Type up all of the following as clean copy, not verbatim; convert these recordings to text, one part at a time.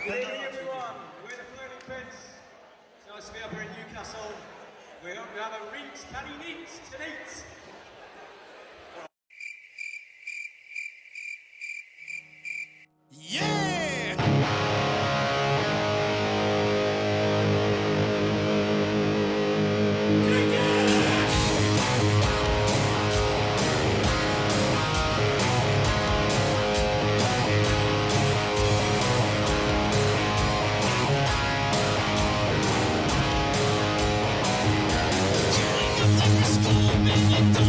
Good evening, everyone. We're the Floating Pets. It's nice to be up here in Newcastle. We hope you have a reach, can you eat tonight? School, man,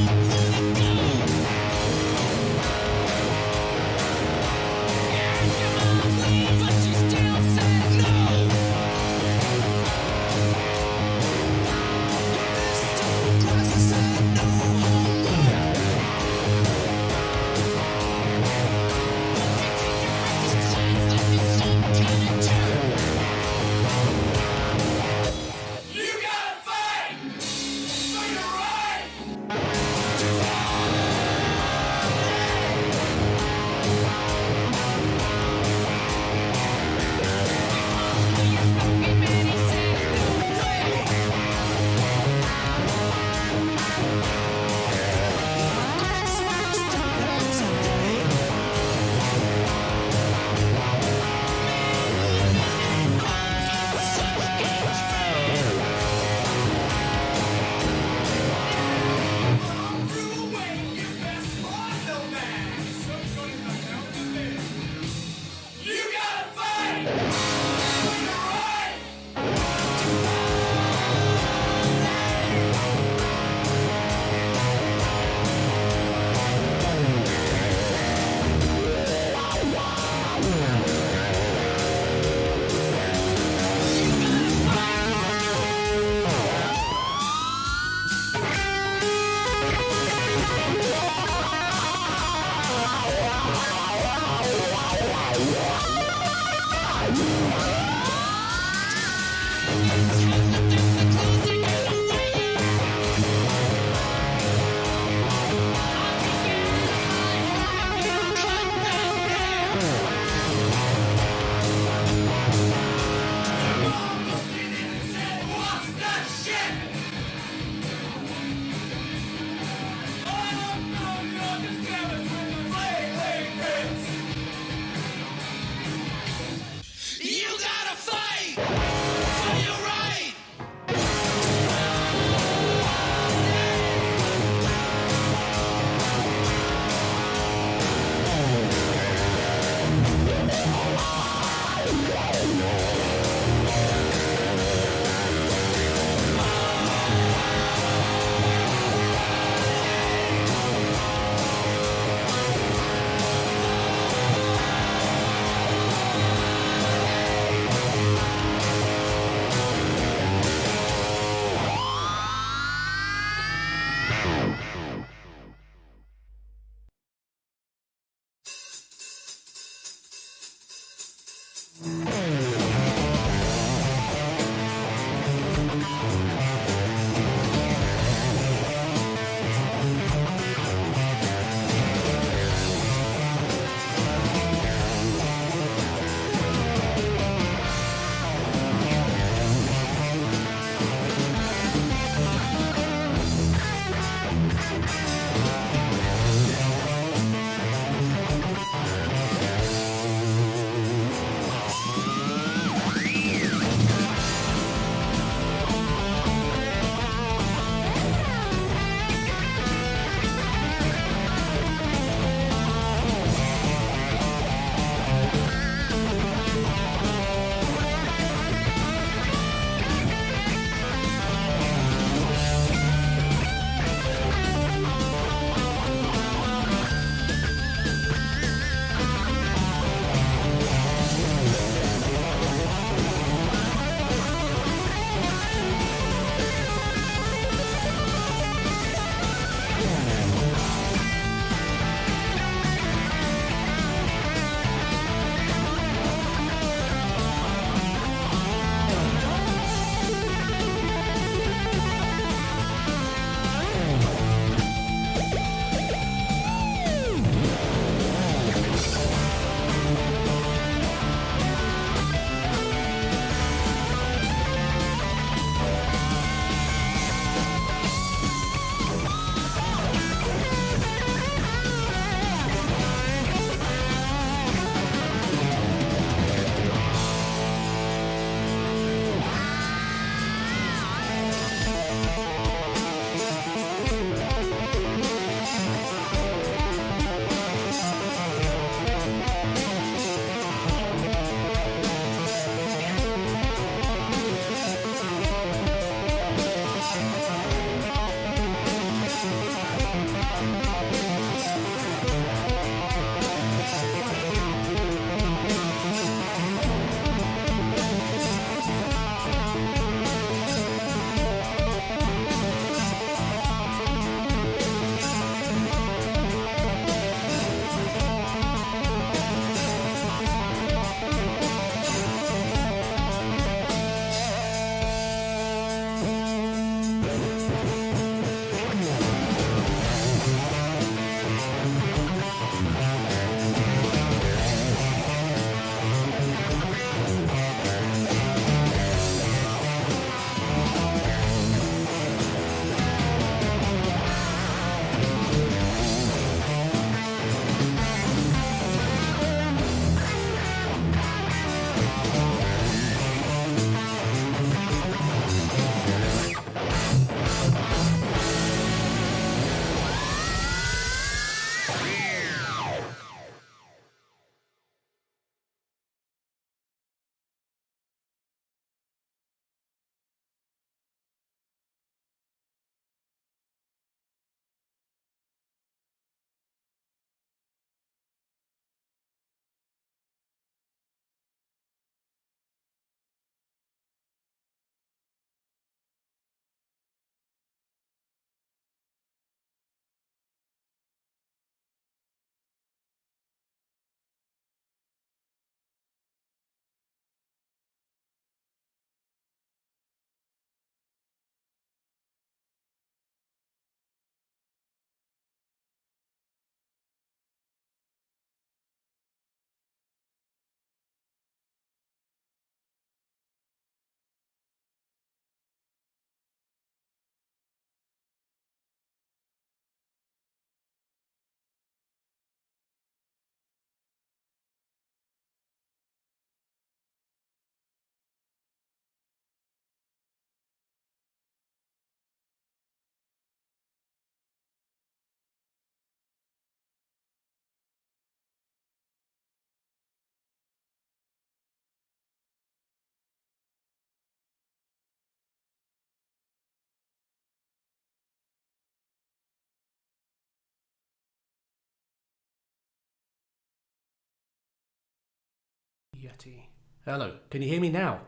Yeti. Hello, can you hear me now?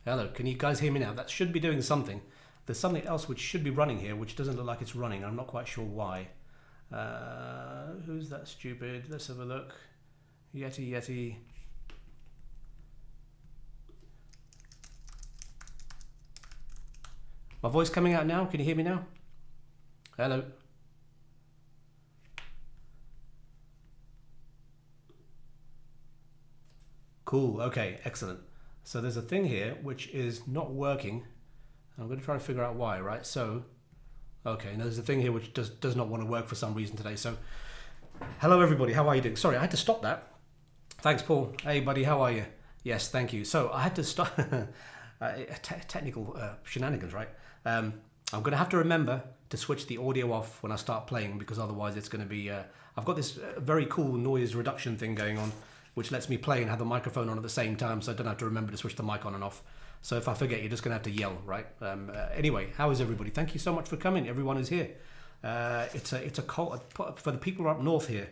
Hello, can you guys hear me now? That should be doing something. There's something else which should be running here, which doesn't look like it's running. I'm not quite sure why. Who's that stupid? Let's have a look. Yeti. My voice coming out now? Can you hear me now? Hello. Cool, okay, excellent. So there's a thing here which is not working. I'm going to try to figure out why, right? So, okay, and there's a thing here which does not want to work for some reason today. So, hello everybody, how are you doing? Sorry, I had to stop that. Thanks, Paul. Hey, buddy, how are you? Yes, thank you. So I had to stop. Technical shenanigans, right? I'm going to have to remember to switch the audio off when I start playing, because otherwise it's going to be... I've got this very cool noise reduction thing going on, which lets me play and have the microphone on at the same time, so I don't have to remember to switch the mic on and off. So if I forget, you're just going to have to yell, right? Anyway, how is everybody? Thank you so much for coming. Everyone is here. It's a cold... For the people up north here,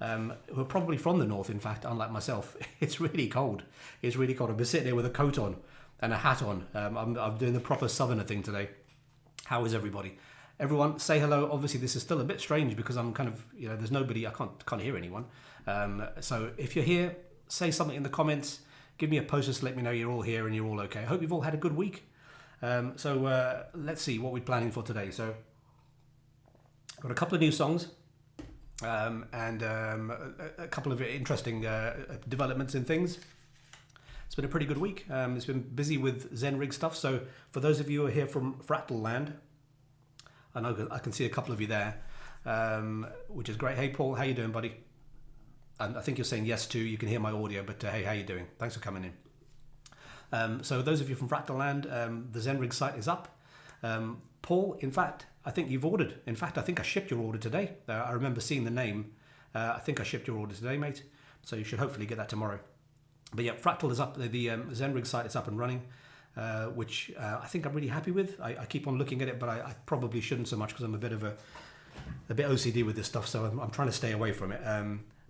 who are probably from the north, in fact, unlike myself, it's really cold. It's really cold. I've been sitting here with a coat on and a hat on. I'm doing the proper southerner thing today. How is everybody? Everyone, say hello. Obviously, this is still a bit strange because I'm kind of, there's nobody. I can't hear anyone. So if you're here, say something in the comments. Give me a post just to let me know you're all here and you're all okay. I hope you've all had a good week. So let's see what we're planning for today. So I've got a couple of new songs and a couple of interesting developments in things. It's been a pretty good week. It's been busy with ZenRigs stuff. So for those of you who are here from Fractal Land, I know I can see a couple of you there, which is great. Hey, Paul, how you doing, buddy? And I think you're saying yes too. You can hear my audio, but hey, how you doing? Thanks for coming in. So those of you from Fractal Land, the ZenRigs site is up. Paul, in fact, I think you've ordered. In fact, I think I shipped your order today. I remember seeing the name. I think I shipped your order today, mate. So you should hopefully get that tomorrow. But yeah, Fractal is up. The ZenRigs site is up and running, which I think I'm really happy with. I keep on looking at it, but I probably shouldn't so much because I'm a bit OCD with this stuff. So I'm trying to stay away from it.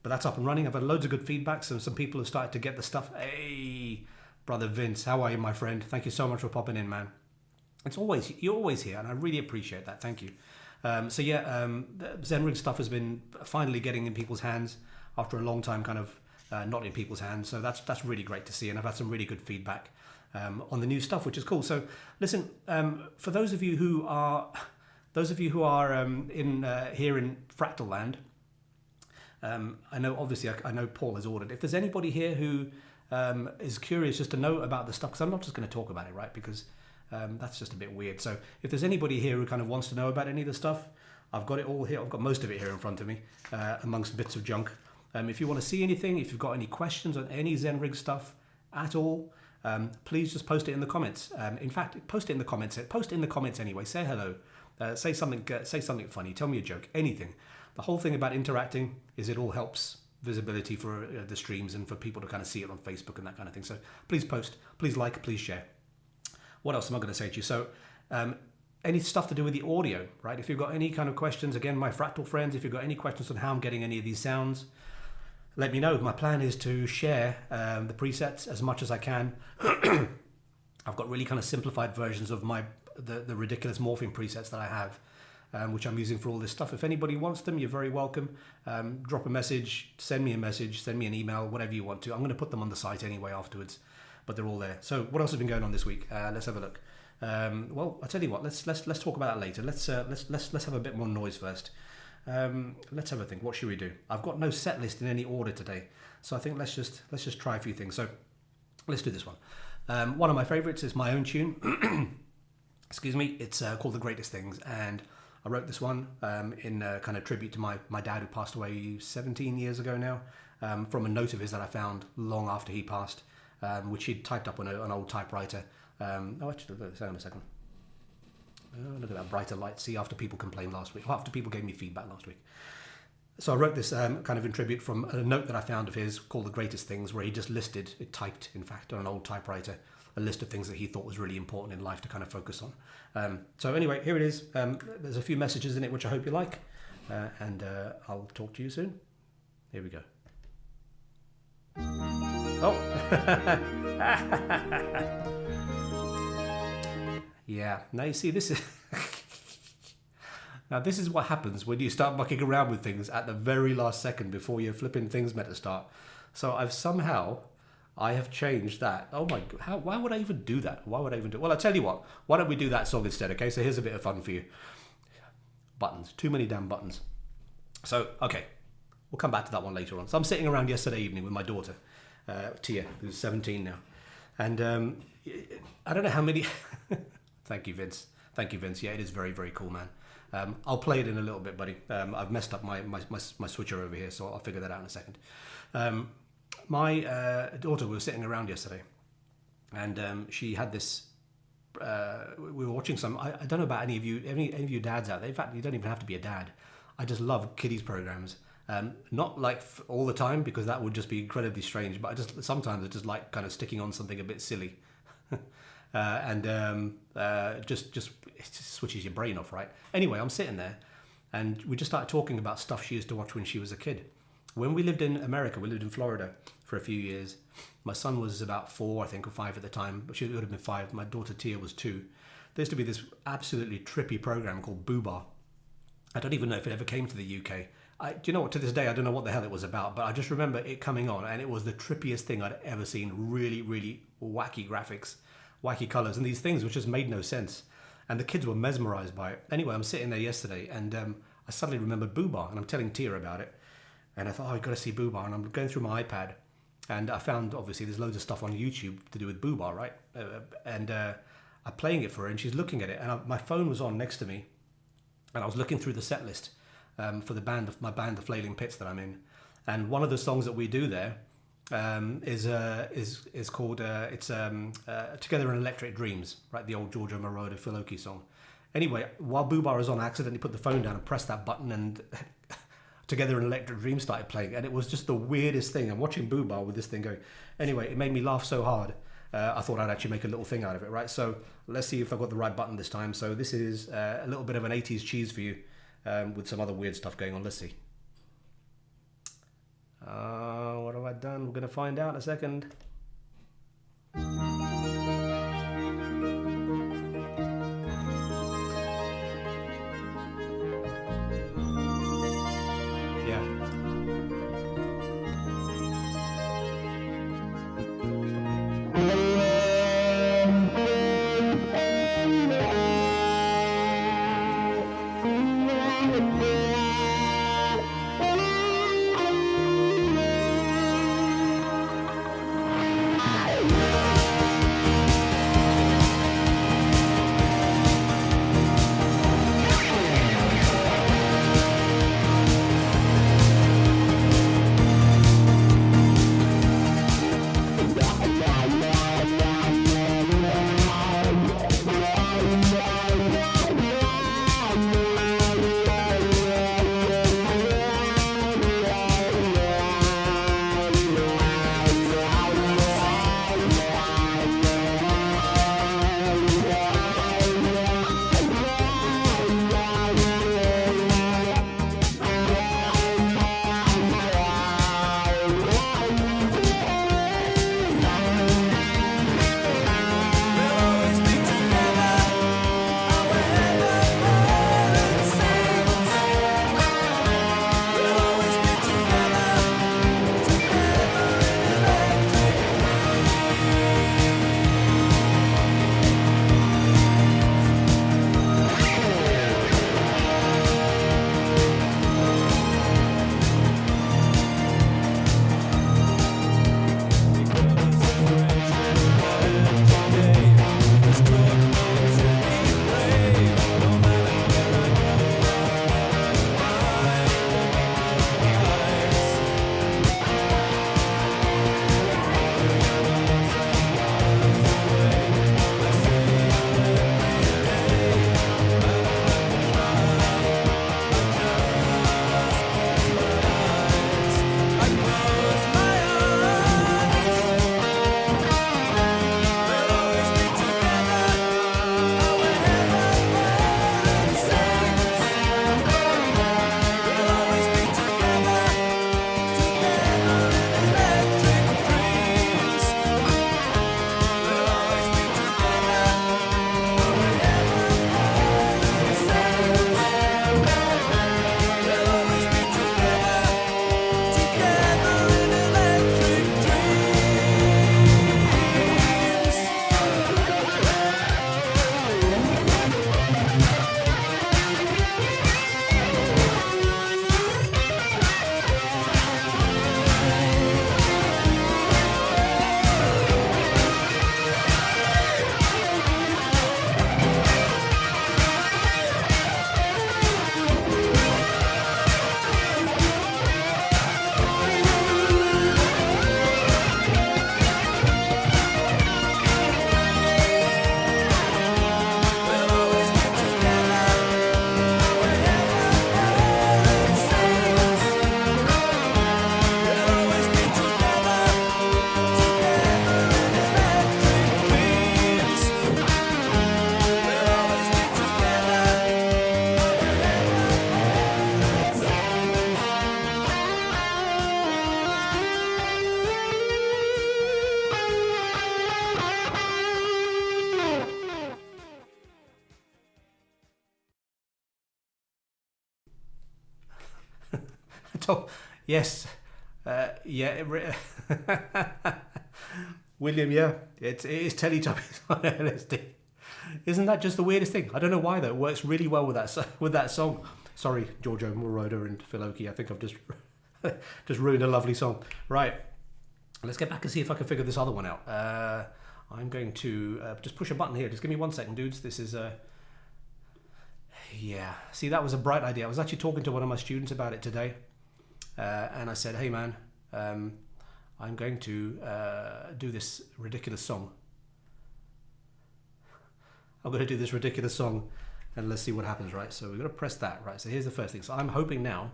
But that's up and running. I've had loads of good feedback. So some people have started to get the stuff. Hey, brother Vince, how are you, my friend? Thank you so much for popping in, man. You're always here, and I really appreciate that. Thank you. So yeah, the ZenRigs stuff has been finally getting in people's hands after a long time, kind of not in people's hands. So that's really great to see, and I've had some really good feedback on the new stuff, which is cool. So listen, for those of you who are here in Fractal Land, I know obviously I know Paul has ordered. If there's anybody here who is curious just to know about the stuff, because I'm not just going to talk about it, right? Because that's just a bit weird. So if there's anybody here who kind of wants to know about any of the stuff, I've got it all here. I've got most of it here in front of me, amongst bits of junk. If you want to see anything, if you've got any questions on any ZenRigs stuff at all, please just post it in the comments. In fact, post it in the comments. Post it in the comments anyway. Say hello. Say something funny. Tell me a joke. Anything. The whole thing about interacting is it all helps visibility for the streams and for people to kind of see it on Facebook and that kind of thing. So please post, please like, please share. What else am I going to say to you? So any stuff to do with the audio, right? If you've got any kind of questions, again, my Fractal friends, if you've got any questions on how I'm getting any of these sounds, let me know. My plan is to share the presets as much as I can. I've got really kind of simplified versions of the ridiculous morphing presets that I have, which I'm using for all this stuff. If anybody wants them, you're very welcome. Drop a message, send me an email, whatever you want to. I'm going to put them on the site anyway afterwards, but they're all there. So what else has been going on this week? Let's have a look. Well, I'll tell you what. Let's talk about that later. Let's have a bit more noise first. Let's have a think. What should we do? I've got no set list in any order today, so I think let's just try a few things. So let's do this one. One of my favorites is my own tune. Excuse me. It's called The Greatest Things, and I wrote this one in kind of tribute to my dad, who passed away 17 years ago now, from a note of his that I found long after he passed, which he'd typed up on an old typewriter. Actually, hang on a second. Oh, look at that brighter light. See, after people complained last week, after people gave me feedback last week. So I wrote this kind of in tribute from a note that I found of his called The Greatest Things, where he just listed, it typed, in fact, on an old typewriter, a list of things that he thought was really important in life to kind of focus on. So anyway, here it is. There's a few messages in it, which I hope you like. And I'll talk to you soon. Here we go. Oh. Yeah, now you see this is now this is what happens when you start mucking around with things at the very last second before your flipping thing's meant to start. So I have changed that. Oh my god, why would I even do that? Why would I even do it? Well, I'll tell you what, why don't we do that song instead, okay? So here's a bit of fun for you. Buttons, too many damn buttons. So, okay, we'll come back to that one later on. So I'm sitting around yesterday evening with my daughter, Tia, who's 17 now. And I don't know how many... Thank you, Vince. Thank you, Vince. Yeah, it is very, very cool, man. I'll play it in a little bit, buddy. I've messed up my switcher over here, so I'll figure that out in a second. My daughter was sitting around yesterday, and she had this... we were watching some... I don't know about any of you dads out there. In fact, you don't even have to be a dad. I just love kiddies programs. Not like all the time, because that would just be incredibly strange, but sometimes I just like kind of sticking on something a bit silly. Just it just switches your brain off, right? Anyway, I'm sitting there, and we just started talking about stuff she used to watch when she was a kid. When we lived in America, we lived in Florida for a few years. My son was about 4, I think, or 5 at the time, but she would have been 5. My daughter Tia was 2. There used to be this absolutely trippy program called Boobar. I don't even know if it ever came to the UK. Do you know what? To this day, I don't know what the hell it was about, but I just remember it coming on, and it was the trippiest thing I'd ever seen. Really, really wacky graphics, wacky colours, and these things which just made no sense. And the kids were mesmerised by it. Anyway, I'm sitting there yesterday, and I suddenly remembered Boobar, and I'm telling Tia about it. And I thought, oh, you've got to see Boobar. And I'm going through my iPad, and I found, obviously, there's loads of stuff on YouTube to do with Boobar, right? I'm playing it for her, and she's looking at it, and my phone was on next to me, and I was looking through the set list for my band, the Flailing Pits, that I'm in. And one of the songs that we do there is called Together in Electric Dreams, right? The old Giorgio Moroder Phil Oakey song. Anyway, while Boobar was on, I accidentally put the phone down and pressed that button, and Together in Electric Dreams started playing, and it was just the weirdest thing. I'm watching Boobar with this thing going. Anyway, it made me laugh so hard. I thought I'd actually make a little thing out of it, right? So let's see if I've got the right button this time. So this is a little bit of an 80s cheese for you, with some other weird stuff going on. Let's see. What have I done? We're going to find out in a second. Yes. Yeah. William, yeah. It is Teletubbies on LSD. Isn't that just the weirdest thing? I don't know why though. It works really well with that song. Sorry, Giorgio Moroder and Phil Oakey. I think I've just ruined a lovely song. Right. Let's get back and see if I can figure this other one out. I'm going to just push a button here. Just give me 1 second, dudes. This is yeah. See, that was a bright idea. I was actually talking to one of my students about it today, and I said, "Hey, man, I'm going to do this ridiculous song. I'm going to do this ridiculous song, and let's see what happens." Right. So we're going to press that. Right. So here's the first thing. So I'm hoping now.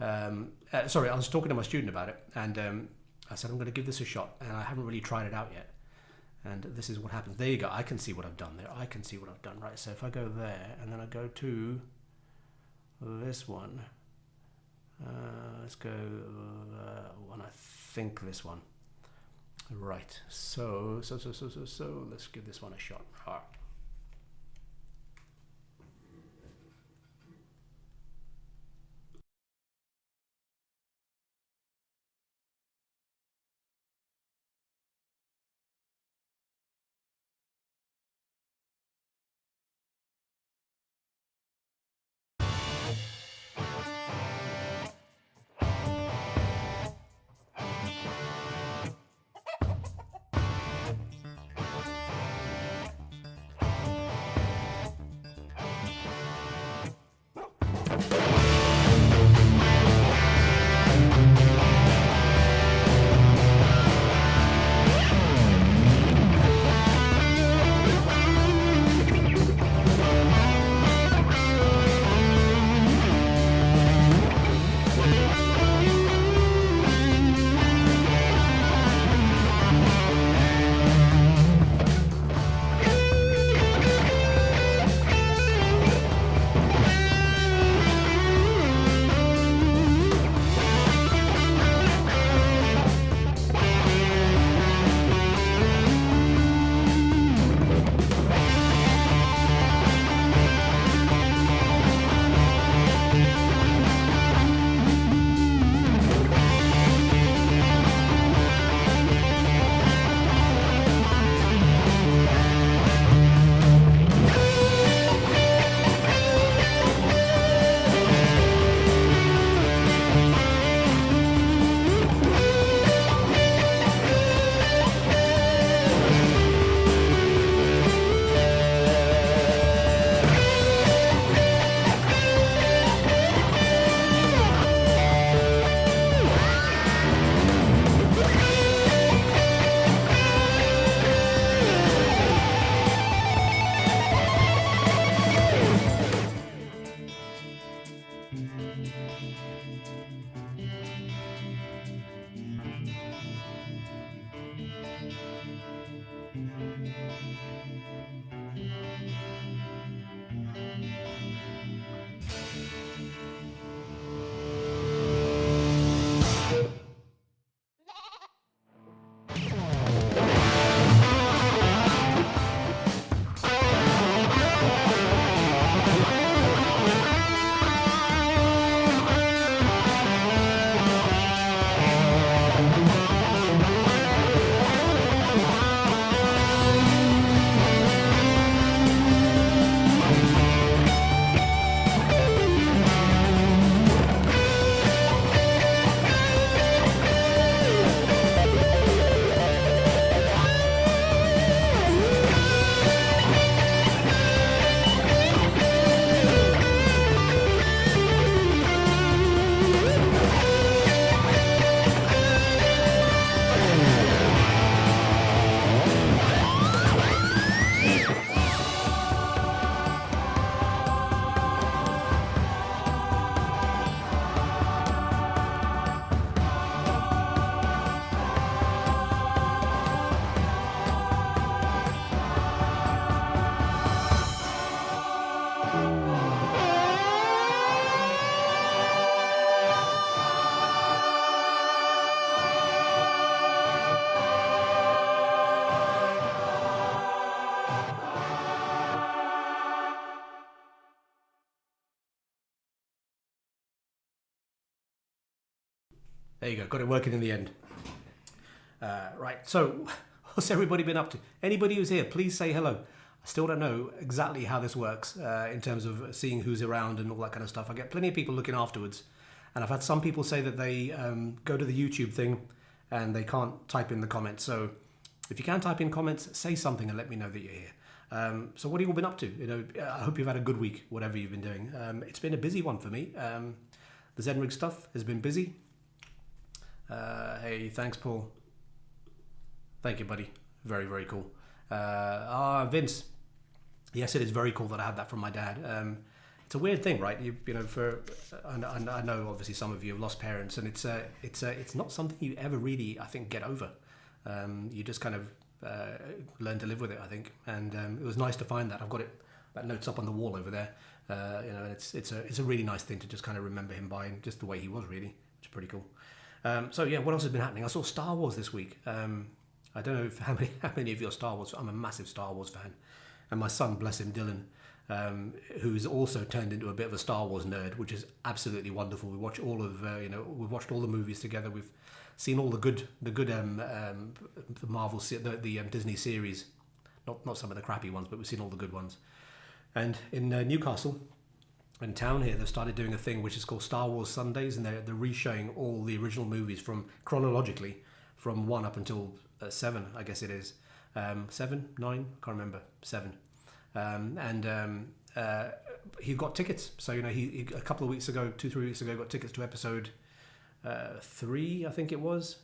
Sorry, I was talking to my student about it, and I said I'm going to give this a shot, and I haven't really tried it out yet. And this is what happens. There you go. I can see what I've done there. I can see what I've done. Right. So if I go there, and then I go to this one. Let's go one. I think this one. Right. So let's give this one a shot. All right. There you go. Got it working in the end. Right. So, what's everybody been up to? Anybody who's here, please say hello. I still don't know exactly how this works in terms of seeing who's around and all that kind of stuff. I get plenty of people looking afterwards. And I've had some people say that they go to the YouTube thing and they can't type in the comments. So if you can type in comments, say something and let me know that you're here. So what have you all been up to? You know, I hope you've had a good week, whatever you've been doing. It's been a busy one for me. The ZenRigs stuff has been busy. Hey, thanks, Paul. Thank you, buddy. Very, very cool. Vince. Yes, it is very cool that I had that from my dad. It's a weird thing, right? You know, I know obviously some of you have lost parents, and it's not something you ever really, I think, get over. You just kind of learn to live with it, I think. And it was nice to find that. I've got it, that note's up on the wall over there. You know, and it's a really nice thing to just kind of remember him by, and just the way he was, really, which is pretty cool. So yeah, what else has been happening? I saw Star Wars this week. I don't know how many of you are Star Wars. I'm a massive Star Wars fan, and my son, bless him, Dylan, who's also turned into a bit of a Star Wars nerd, which is absolutely wonderful. We watch all of we've watched all the movies together. We've seen all the good Marvel, the Disney series, not some of the crappy ones, but we've seen all the good ones. And in Newcastle, in town here, they've started doing a thing which is called Star Wars Sundays, and they're re-showing all the original movies from chronologically from 1 up until 7, I guess it is. 7, 9, can't remember, 7. He got tickets. So, you know, he a couple of weeks ago, 2-3 weeks ago, got tickets to episode 3, I think it was.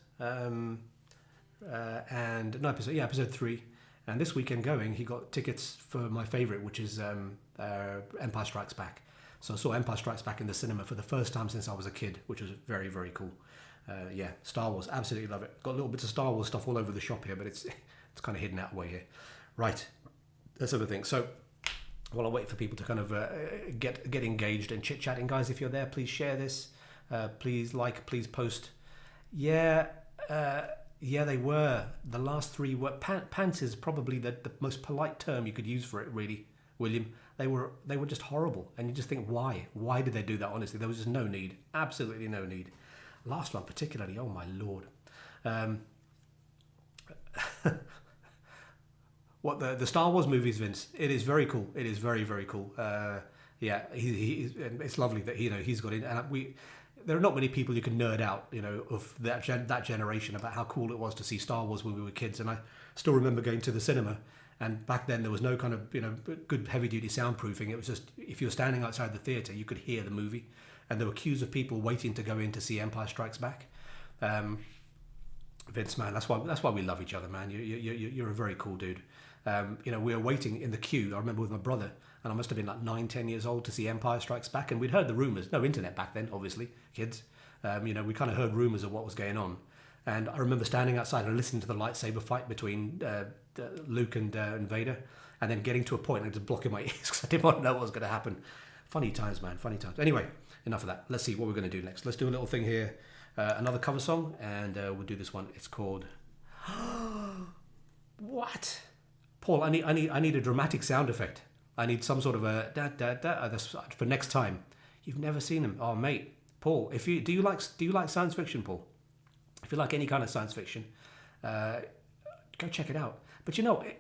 Episode 3. And this weekend going, he got tickets for my favourite, which is Empire Strikes Back. So I saw Empire Strikes Back in the cinema for the first time since I was a kid, which was very, very cool. Star Wars, absolutely love it. Got little bits of Star Wars stuff all over the shop here, but it's kind of hidden out away here. Right, that's other thing. So while I wait for people to kind of get engaged and chit-chatting, guys, if you're there, please share this. Please like, please post. Yeah, they were. The last 3 were... Pants is probably the most polite term you could use for it, really, William. They were just horrible. And you just think, why? Why did they do that, honestly? There was just no need. Absolutely no need. Last one particularly, oh my lord. What the Star Wars movies, Vince? It is very cool. It is very, very cool. It's lovely that he's got in, and there are not many people you can nerd out, of that generation about how cool it was to see Star Wars when we were kids. And I still remember going to the cinema, and back then there was no kind of good heavy duty soundproofing. It was just, if you were standing outside the theatre, you could hear the movie, and there were queues of people waiting to go in to see Empire Strikes Back. Vince, man, that's why we love each other, man. You're a very cool dude. We were waiting in the queue, I remember, with my brother, and I must have been like 9-10 years old, to see Empire Strikes Back, and we'd heard the rumours. No internet back then, obviously, kids. We kind of heard rumours of what was going on. And I remember standing outside and listening to the lightsaber fight between Luke and Vader, and then getting to a point and just blocking my ears because I didn't want to know what was going to happen. Funny times, man, funny times. Anyway, enough of that. Let's see what we're going to do next. Let's do a little thing here. Another cover song, and we'll do this one. It's called... What? Paul, I need a dramatic sound effect. I need some sort of a da for next time. You've never seen them. Oh, mate. Paul, do you like science fiction, Paul? If you like any kind of science fiction, go check it out. But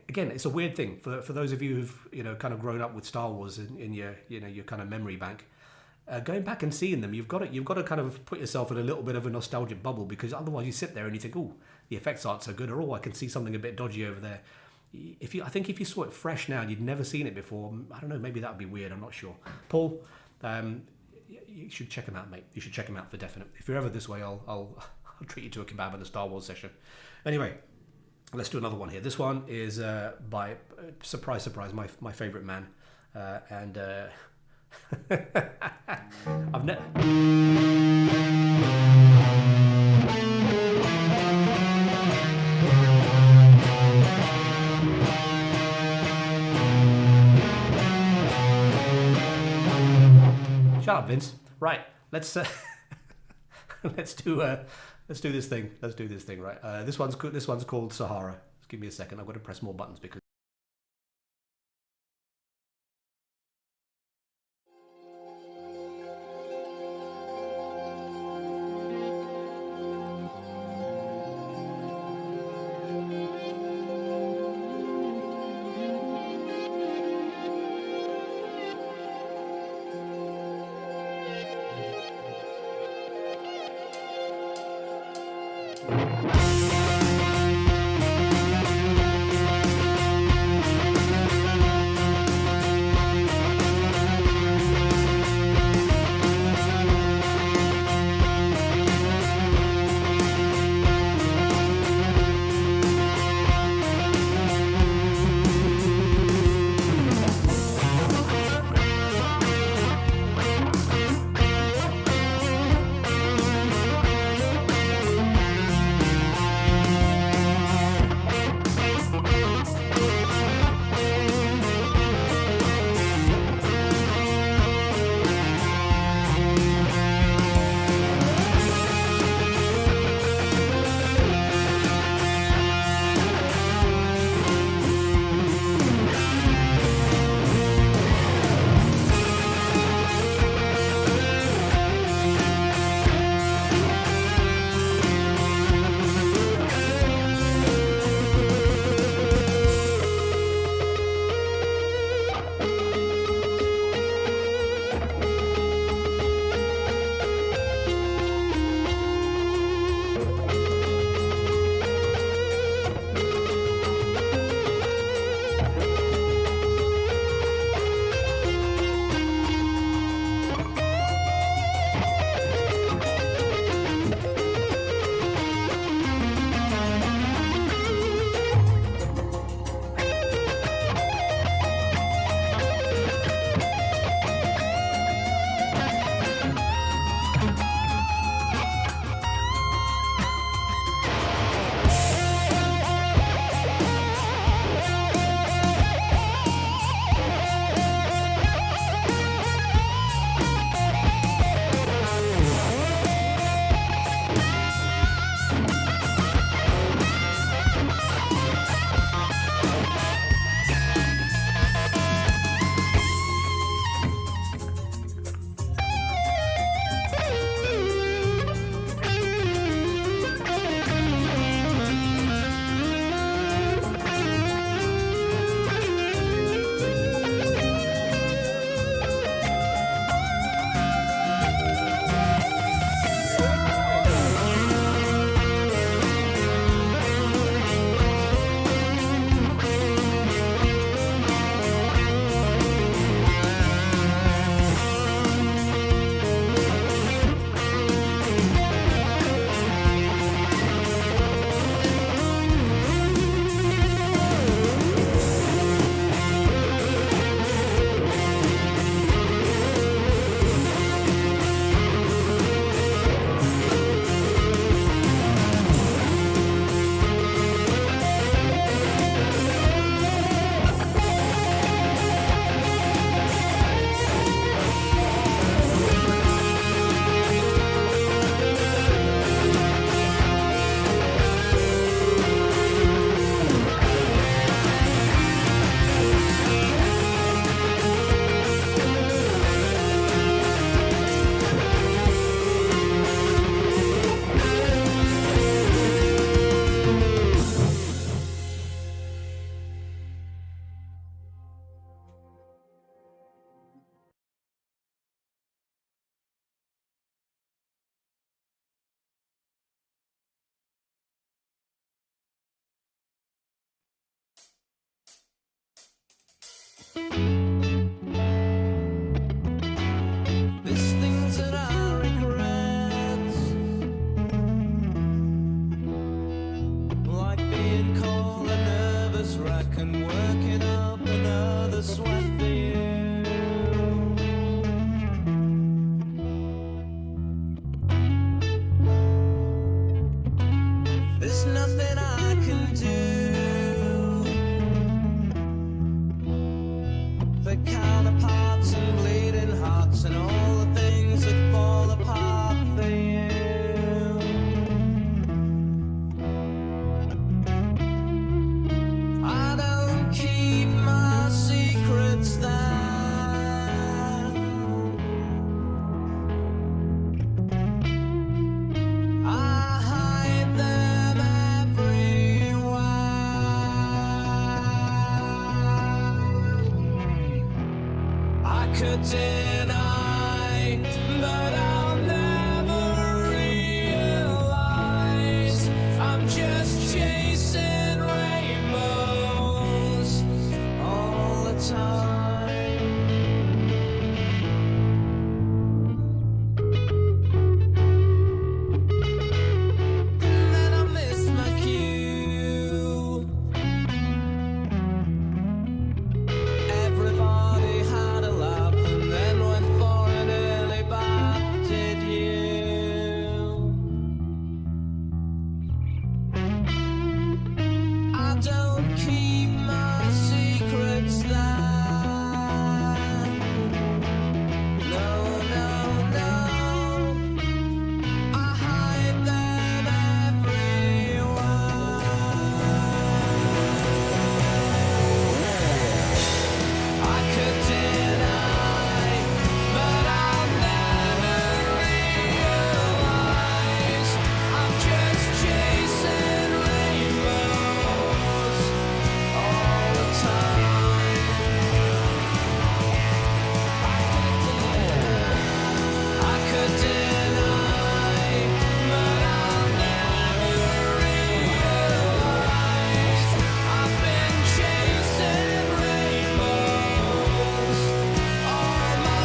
again, it's a weird thing for those of you who've kind of grown up with Star Wars in your your kind of memory bank. Going back and seeing them, you've got to kind of put yourself in a little bit of a nostalgic bubble, because otherwise you sit there and you think, oh, the effects aren't so good, or oh, I can see something a bit dodgy over there. I think if you saw it fresh now and you'd never seen it before, I don't know, maybe that would be weird. I'm not sure. Paul, you should check him out, mate. You should check him out for definite. If you're ever this way, I'll treat you to a kebab in the Star Wars session. Anyway, let's do another one here. This one is by surprise, my favourite man, and I've never. Shut up, Vince. Right, let's let's do this thing. Let's do this thing. Right, this one's called Sahara. Just give me a second. I've got to press more buttons because. there's nothing I can do for counterparts and bleeding hearts and all the things that fall apart for you. I don't keep my secrets there. I hide them everywhere. I could deny, but I'll never realize I'm just chasing rainbows all the time. And then I miss my cue. Everybody had a laugh and then went for an early bath, did you? I don't keep my secrets there. No, no, no. I hide them everywhere. I could deny, but I'll never realize I'm just chasing rainbows all the time. I could deny, but I'll never realize I've been chasing rainbows all my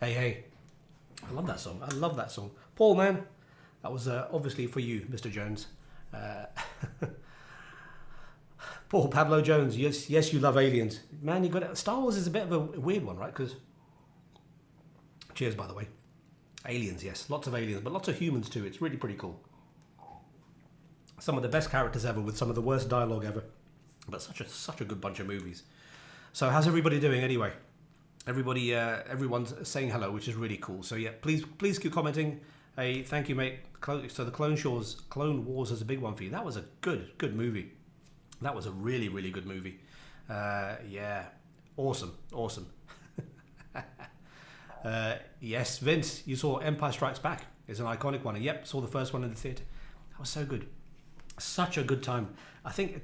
Hey, hey. I love that song. I love that song. Paul, man. That was obviously for you, Mr. Jones. Paul Pablo Jones. Yes, you love aliens. Man, you got it. Star Wars is a bit of a weird one, right? Because, cheers, by the way. Aliens, yes. Lots of aliens, but lots of humans too. It's really pretty cool. Some of the best characters ever with some of the worst dialogue ever. But such a good bunch of movies. So how's everybody doing anyway? Everyone's saying hello, which is really cool. So yeah, please keep commenting. Hey, thank you, mate. So the Clone Wars is a big one for you. That was a good movie. That was a really, really good movie. Yeah, awesome. Yes, Vince, you saw Empire Strikes Back. It's an iconic one. And yep, saw the first one in the theatre. That was so good. Such a good time. I think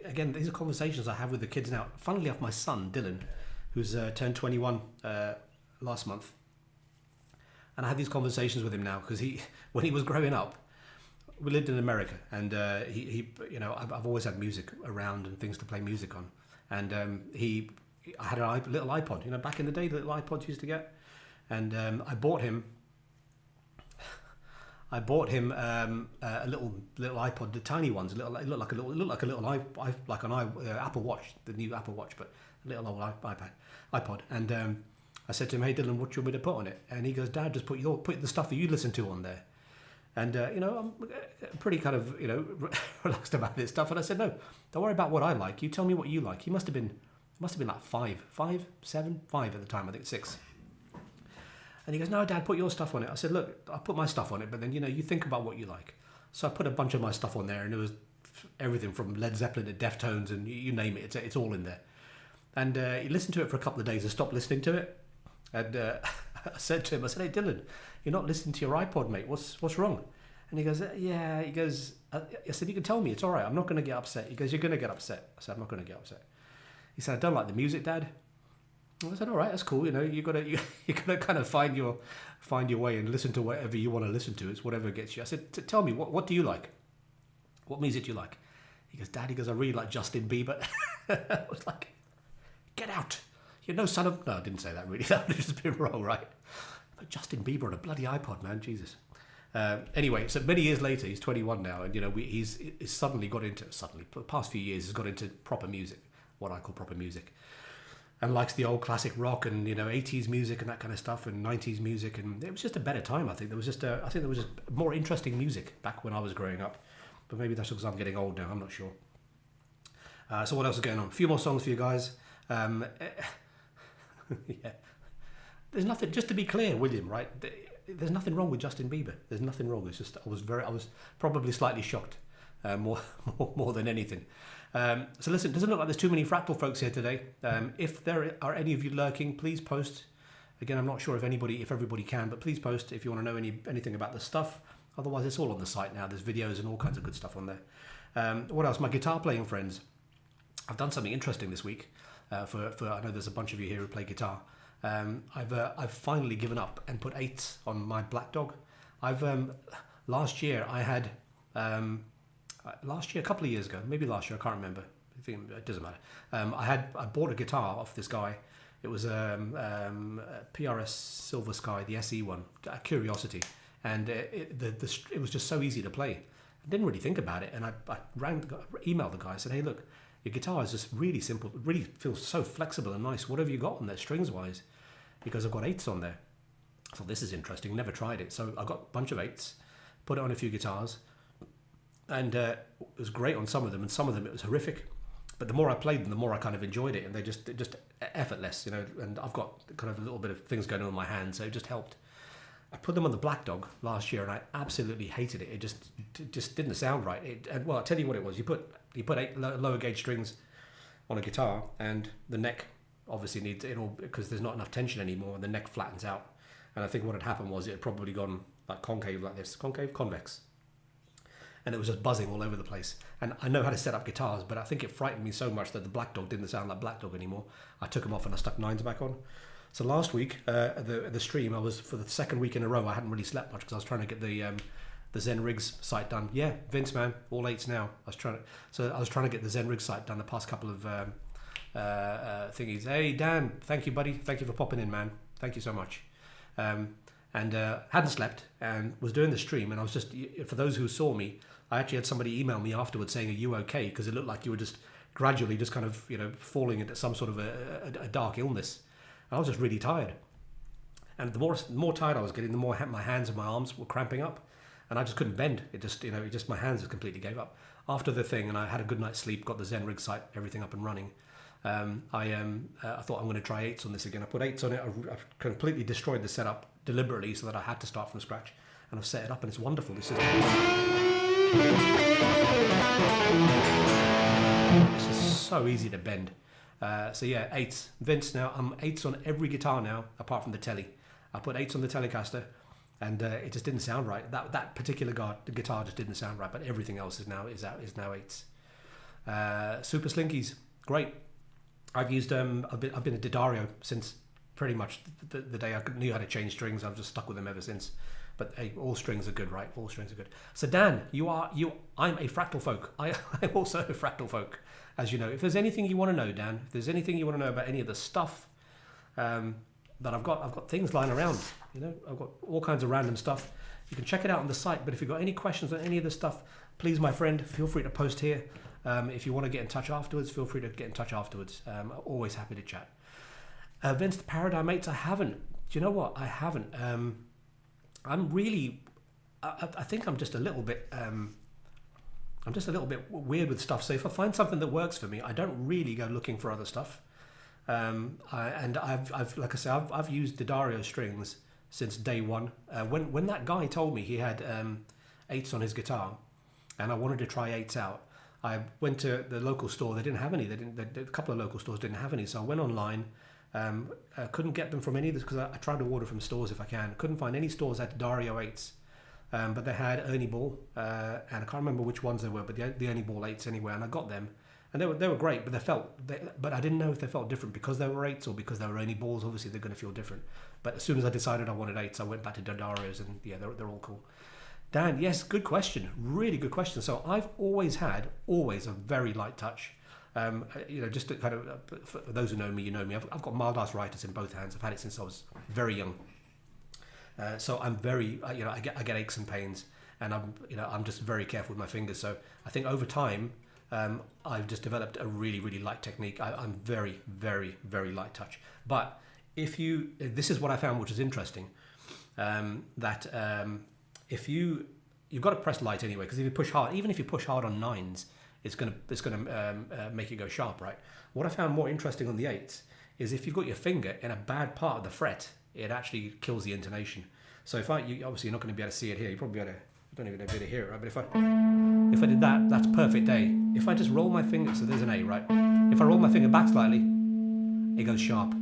again, these are conversations I have with the kids now. Funnily enough, my son, Dylan, who's turned 21 last month. And I had these conversations with him now because when he was growing up, we lived in America, and you know, I've always had music around and things to play music on, and I had a little iPod, you know, back in the day, the little iPods used to get, and I bought him a little iPod, the tiny ones, it looked like an Apple Watch, the new Apple Watch, but a little old iPod, and I said to him, "Hey Dylan, what do you want me to put on it?" And he goes, "Dad, just put the stuff that you listen to on there." And you know, I'm pretty kind of, you know, relaxed about this stuff. And I said, "No, don't worry about what I like. You tell me what you like." He must have been like five at the time. I think 6. And he goes, "No, Dad, put your stuff on it." I said, "Look, I'll put my stuff on it, but then, you know, you think about what you like." So I put a bunch of my stuff on there, and it was everything from Led Zeppelin to Deftones, and you name it. It's all in there. And he listened to it for a couple of days and stopped listening to it. And I said to him, "Hey Dylan, you're not listening to your iPod, mate. What's wrong?" And he goes, "Yeah." He goes, I said, "You can tell me. It's all right. I'm not going to get upset." He goes, "You're going to get upset." I said, "I'm not going to get upset." He said, "I don't like the music, Dad." I said, "All right, that's cool. You know, you gotta kind of find your way and listen to whatever you want to listen to. It's whatever gets you." I said, "Tell me, what do you like? What music do you like?" He goes, "Dad," he goes, "I really like Justin Bieber." I was like, "Get out. You're no son of..." No, I didn't say that really. That would have just been wrong, right? But Justin Bieber on a bloody iPod, man. Jesus. Anyway, so many years later, he's 21 now, and you know, he's suddenly got into, the past few years, he's got into proper music, what I call proper music. And likes the old classic rock and, you know, 80s music and that kind of stuff, and 90s music, and it was just a better time. I think there was just more interesting music back when I was growing up, but maybe that's because I'm getting old now. I'm not sure. So what else is going on? A few more songs for you guys. Yeah, there's nothing. Just to be clear, William, right? There's nothing wrong with Justin Bieber. There's nothing wrong. It's just I was probably slightly shocked, more than anything. So listen, it doesn't look like there's too many Fractal folks here today. If there are any of you lurking, please post. Again, I'm not sure if everybody can, but please post if you want to know anything about the stuff. Otherwise, it's all on the site now. There's videos and all kinds of good stuff on there. What else? My guitar playing friends. I've done something interesting this week. For I know there's a bunch of you here who play guitar. I've finally given up and put 8s on my Black Dog. Last year I had. A couple of years ago, maybe last year, I can't remember. It doesn't matter. I bought a guitar off this guy. It was a PRS Silver Sky, the SE one, a Curiosity, and it was just so easy to play. I didn't really think about it, and I emailed the guy. I said, "Hey, look, your guitar is just really simple. It really feels so flexible and nice. What have you got on there, strings wise?" Because I've got 8s on there. I thought, this is interesting. Never tried it, so I got a bunch of 8s, put it on a few guitars. And it was great on some of them, and some of them it was horrific. But the more I played them, the more I kind of enjoyed it, and they just effortless, you know. And I've got kind of a little bit of things going on in my hands, so it just helped. I put them on the Black Dog last year, and I absolutely hated it. It just didn't sound right. Well, I'll tell you what it was. You put 8 lower gauge strings on a guitar, and the neck obviously needs it all because there's not enough tension anymore, and the neck flattens out. And I think what had happened was it had probably gone like concave, like this, convex. And it was just buzzing all over the place. And I know how to set up guitars, but I think it frightened me so much that the Black Dog didn't sound like Black Dog anymore. I took them off and I stuck 9s back on. So last week, the stream, I was, for the second week in a row, I hadn't really slept much because I was trying to get the ZenRigs site done. Yeah, Vince, man, all 8s now. I was trying to get the ZenRigs site done the past couple of thingies. Hey, Dan, thank you, buddy. Thank you for popping in, man. Thank you so much. And hadn't slept and was doing the stream, and I was just, for those who saw me, I actually had somebody email me afterwards saying, "Are you okay?" Because it looked like you were just gradually just kind of, you know, falling into some sort of a dark illness. And I was just really tired, and the more tired I was getting, the more my hands and my arms were cramping up, and I just couldn't bend. It just my hands just completely gave up after the thing. And I had a good night's sleep, got the ZenRigs site, everything up and running. I thought I'm going to try 8s on this again. I put 8s on it. I've completely destroyed the setup deliberately so that I had to start from scratch, and I've set it up, and it's wonderful. It's just so easy to bend. So yeah, 8s. Vince, now I'm 8s on every guitar now apart from the telly. I put 8s on the Telecaster, and it just didn't sound right. That particular guitar just didn't sound right, but everything else is now 8s. Super Slinkies, great. I've used I've been a D'Addario since pretty much the day I knew how to change strings. I've just stuck with them ever since. But hey, all strings are good, right? All strings are good. So Dan, I'm a fractal folk. I'm also a fractal folk, as you know. If there's anything you want to know, Dan, if there's anything you want to know about any of the stuff that I've got things lying around. You know, I've got all kinds of random stuff. You can check it out on the site. But if you've got any questions on any of the stuff, please, my friend, feel free to post here. If you want to get in touch afterwards, feel free to get in touch afterwards. Always happy to chat. Vince, the Paradigm 8s, I haven't. Do you know what? I haven't. I'm really, I think I'm just a little bit, weird with stuff. So if I find something that works for me, I don't really go looking for other stuff. I've like I say, I've used D'Addario strings since day one. When that guy told me he had 8s on his guitar, and I wanted to try 8s out, I went to the local store. They didn't have any. A couple of local stores didn't have any. So I went online. Couldn't get them from any of this because I tried to order from stores if I can. Couldn't find any stores that had D'Addario 8s, but they had Ernie Ball, and I can't remember which ones they were, but the Ernie Ball 8s anyway. And I got them, and they were great, but I didn't know if they felt different because they were 8s or because they were Ernie Balls. Obviously, they're going to feel different. But as soon as I decided I wanted 8s, I went back to D'Addarios, and yeah, they're all cool. Dan, yes, good question, really good question. So I've always had a very light touch. You know, just to kind of, for those who know me, you know me, I've got mild arthritis in both hands. I've had it since I was very young. So I'm very, you know, I get aches and pains, and I'm just very careful with my fingers. So I think over time, I've just developed a really, really light technique. I'm very, very, very light touch. But this is what I found, which is interesting, if you've got to press light anyway, because if you push hard, even if you push hard on 9s, it's gonna make it go sharp, right? What I found more interesting on the 8s is if you've got your finger in a bad part of the fret, it actually kills the intonation. So obviously you're not going to be able to see it here. You probably don't even be able to hear it, right? But if I did that, that's perfect A. If I just roll my finger, so there's an A, right? If I roll my finger back slightly, it goes sharp.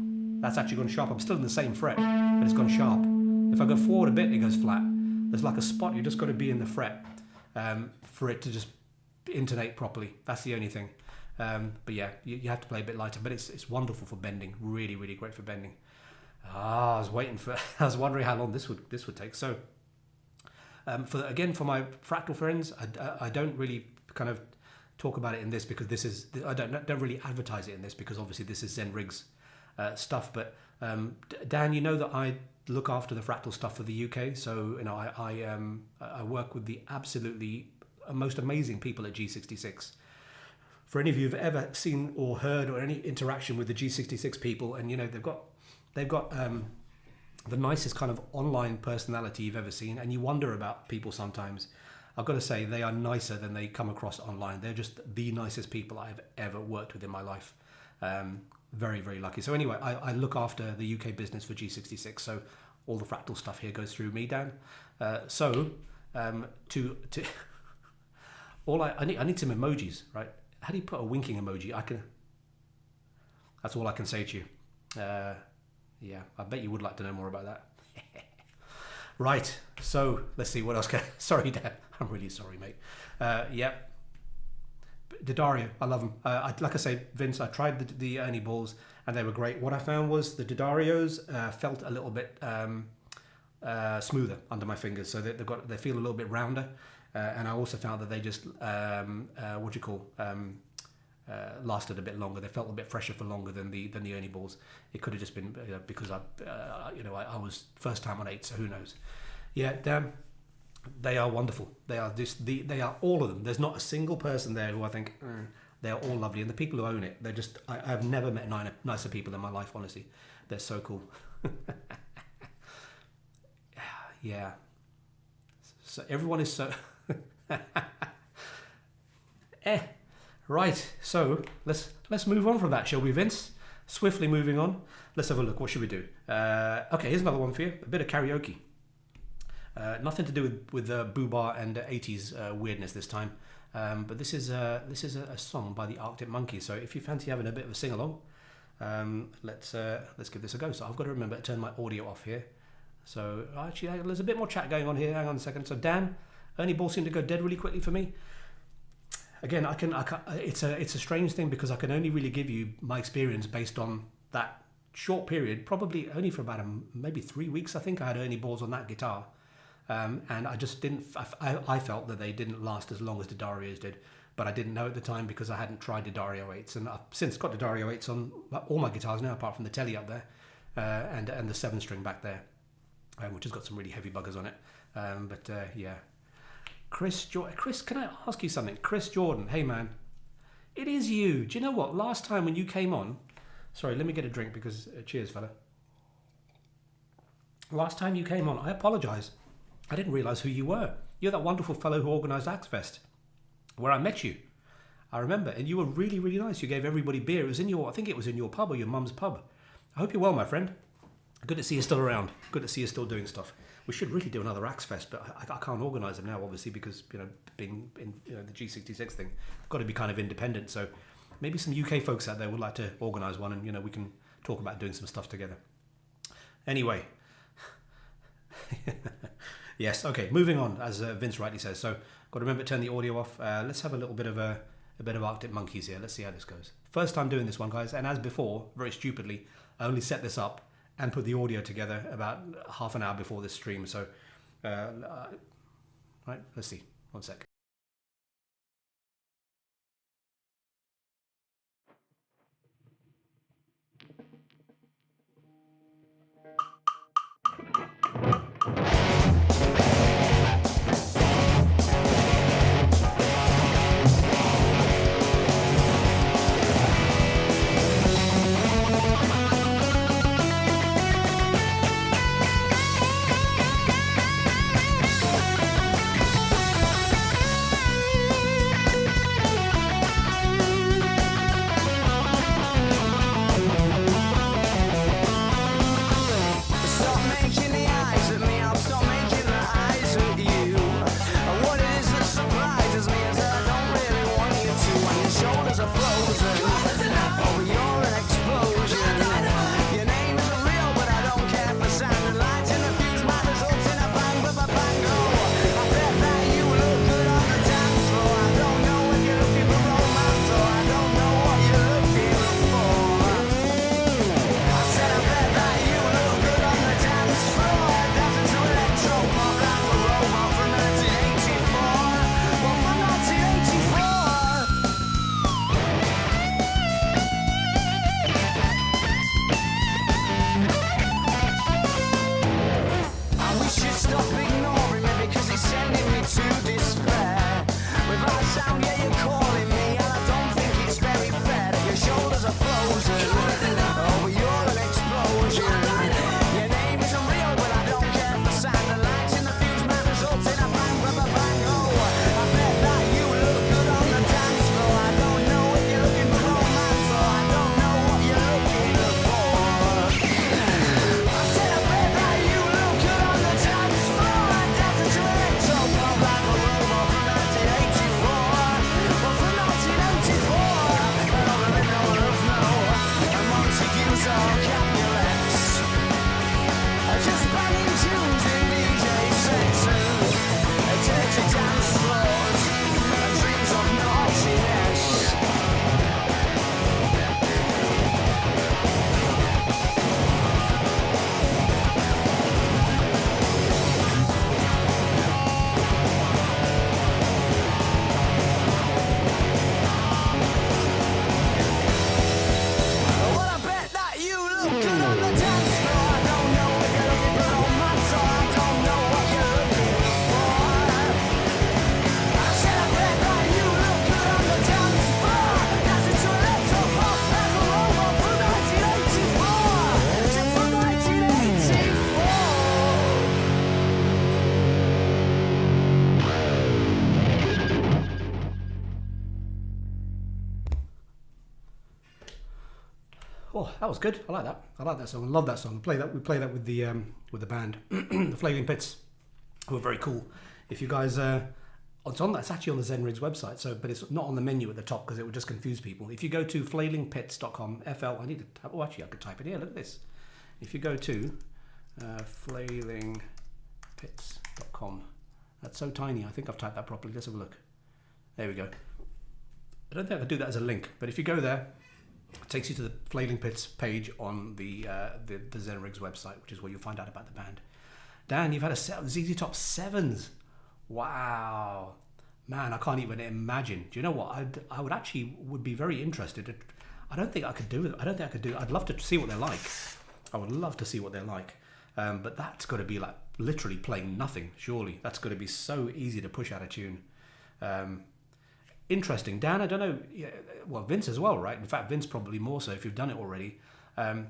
That's actually gone sharp. I'm still in the same fret, but it's gone sharp. If I go forward a bit, it goes flat. There's like a spot. You just got to be in the fret for it to just intonate properly. That's the only thing. But yeah, you have to play a bit lighter, but it's wonderful for bending. Really, really great for bending. I was wondering how long this would take. So for my fractal friends, I don't really kind of talk about it in this because I don't really advertise it in this because obviously this is ZenRigs stuff. But Dan, you know that I look after the fractal stuff for the UK. So you know I work with the absolutely most amazing people at G66. For any of you who've ever seen or heard or any interaction with the G66 people, and you know they've got the nicest kind of online personality you've ever seen, and you wonder about people sometimes. I've got to say they are nicer than they come across online. They're just the nicest people I've ever worked with in my life. Very, very lucky. So anyway, I look after the UK business for G66, so all the fractal stuff here goes through me, Dan. I need some emojis, right? How do you put a winking emoji? That's all I can say to you. Yeah, I bet you would like to know more about that. Right, so let's see what else sorry, Dan. I'm really sorry, mate. Yep. D'Addario, I love them. Like I say, Vince, I tried the Ernie Balls and they were great. What I found was the D'Addarios felt a little bit smoother under my fingers, so they feel a little bit rounder. And I also found that they just lasted a bit longer. They felt a bit fresher for longer than the Ernie Balls. It could have just been because I was first time on 8, so who knows? Yeah, damn, they are wonderful. They are they are all of them. There's not a single person there who I think they are all lovely. And the people who own it, they're just I've never met nicer people in my life. Honestly, they're so cool. Yeah. So everyone is so. Right, so let's move on from that, shall we, Vince? Swiftly moving on. Let's have a look. What should we do? Okay, here's another one for you. A bit of karaoke. Nothing to do with Boobar and 80s weirdness this time. But this is a song by the Arctic Monkeys. So if you fancy having a bit of a sing along, let's give this a go. So I've got to remember to turn my audio off here. So actually, there's a bit more chat going on here. Hang on a second. So Dan, Ernie Ball seemed to go dead really quickly for me. Again, it's a strange thing because I can only really give you my experience based on that short period, probably only for about maybe 3 weeks, I think I had Ernie balls on that guitar. And I just didn't, I felt that they didn't last as long as the Darios did, but I didn't know at the time because I hadn't tried the Dario 8s, and I've since got the Dario 8s on all my guitars now, apart from the Telly up there, and the 7-string back there, which has got some really heavy buggers on it. Yeah. Chris, can I ask you something? Chris Jordan, hey man, it is you. Do you know what? Last time when you came on, sorry, let me get a drink because, cheers fella. Last time you came on, I apologise. I didn't realise who you were. You're that wonderful fellow who organised Axe-Fest, where I met you. I remember, and you were really, really nice. You gave everybody beer. It was in I think it was in your pub or your mum's pub. I hope you're well, my friend. Good to see you still around. Good to see you still doing stuff. We should really do another Axe-Fest, but I can't organise them now, obviously, because, being in the G66 thing, I've got to be kind of independent. So maybe some UK folks out there would like to organise one, and, we can talk about doing some stuff together. Anyway. Yes, okay, moving on, as Vince rightly says. So, got to remember to turn the audio off. Let's have a little bit of Arctic Monkeys here. Let's see how this goes. First time doing this one, guys, and as before, very stupidly, I only set this up and put the audio together about half an hour before this stream. So, right, let's see. 1 sec. Oh, that was good. I like that. I like that song. I love that song. We play that with the band, the Flailing Pits, who are very cool. If you guys, it's actually on the ZenRigs website. So, but it's not on the menu at the top because it would just confuse people. If you go to flailingpits.com, I need to type. Oh, actually, I could type it here. Look at this. If you go to flailingpits.com, that's so tiny. I think I've typed that properly. Let's have a look. There we go. I don't think I could do that as a link, but if you go there, takes you to the Flailing Pits page on the ZenRigs website, which is where you'll find out about the band. Dan, you've had a set of ZZ Top 7s. Wow. Man, I can't even imagine. Do you know what? I would be very interested. I don't think I could do it. I'd love to see what they're like. I would love to see what they're like. But that's got to be like literally playing nothing, surely. That's got to be so easy to push out of tune. Interesting. Dan, I don't know. Yeah, well, Vince as well, right? In fact, Vince probably more so if you've done it already. I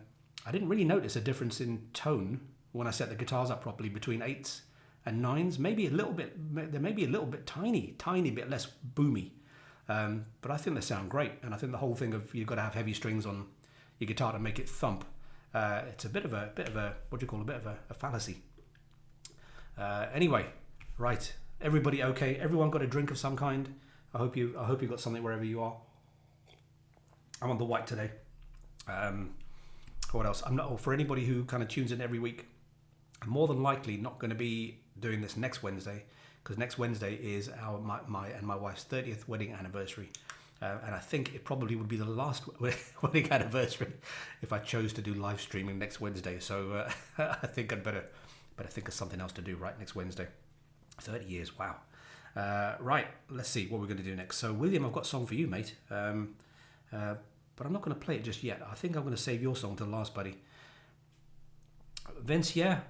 didn't really notice a difference in tone when I set the guitars up properly between 8s and 9s. Maybe a little bit, there may be a little bit tiny bit less boomy. But I think they sound great. And I think the whole thing of you've got to have heavy strings on your guitar to make it thump. It's a bit of a what do you call a bit of a fallacy. Anyway, right. Everybody okay? Everyone got a drink of some kind? I hope you got something wherever you are. I'm on the white today. What else? I'm not, for anybody who kind of tunes in every week, I'm more than likely not going to be doing this next Wednesday, because next Wednesday is my and my wife's 30th wedding anniversary. And I think it probably would be the last wedding anniversary if I chose to do live streaming next Wednesday. So I think I'd better think of something else to do right next Wednesday. 30 years, wow. Right, let's see what we're going to do next. So William, I've got a song for you, mate. But I'm not going to play it just yet. I think I'm going to save your song to the last, buddy. Vince, yeah,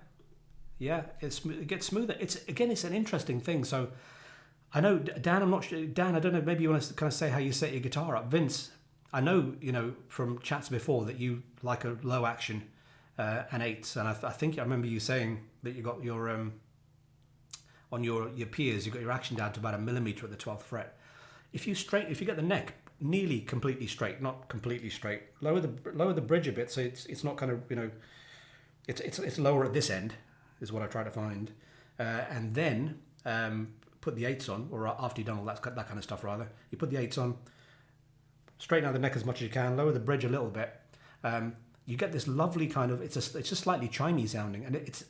it gets smoother. It's an interesting thing. So I know, Dan, I'm not sure. Dan, I don't know, maybe you want to kind of say how you set your guitar up. Vince, I know, from chats before that you like a low action and 8s. And I think I remember you saying that you got your, on your peers, you got your action down to about 1 millimeter at the 12th fret. If you get the neck nearly completely straight, not completely straight, lower the bridge a bit so it's not kind of, it's lower at this end is what I try to find, and then put the 8s on, or after you've done all that kind of stuff, rather, you put the 8s on, straighten out the neck as much as you can, lower the bridge a little bit. You get this lovely kind of, it's just slightly chimey sounding, and it's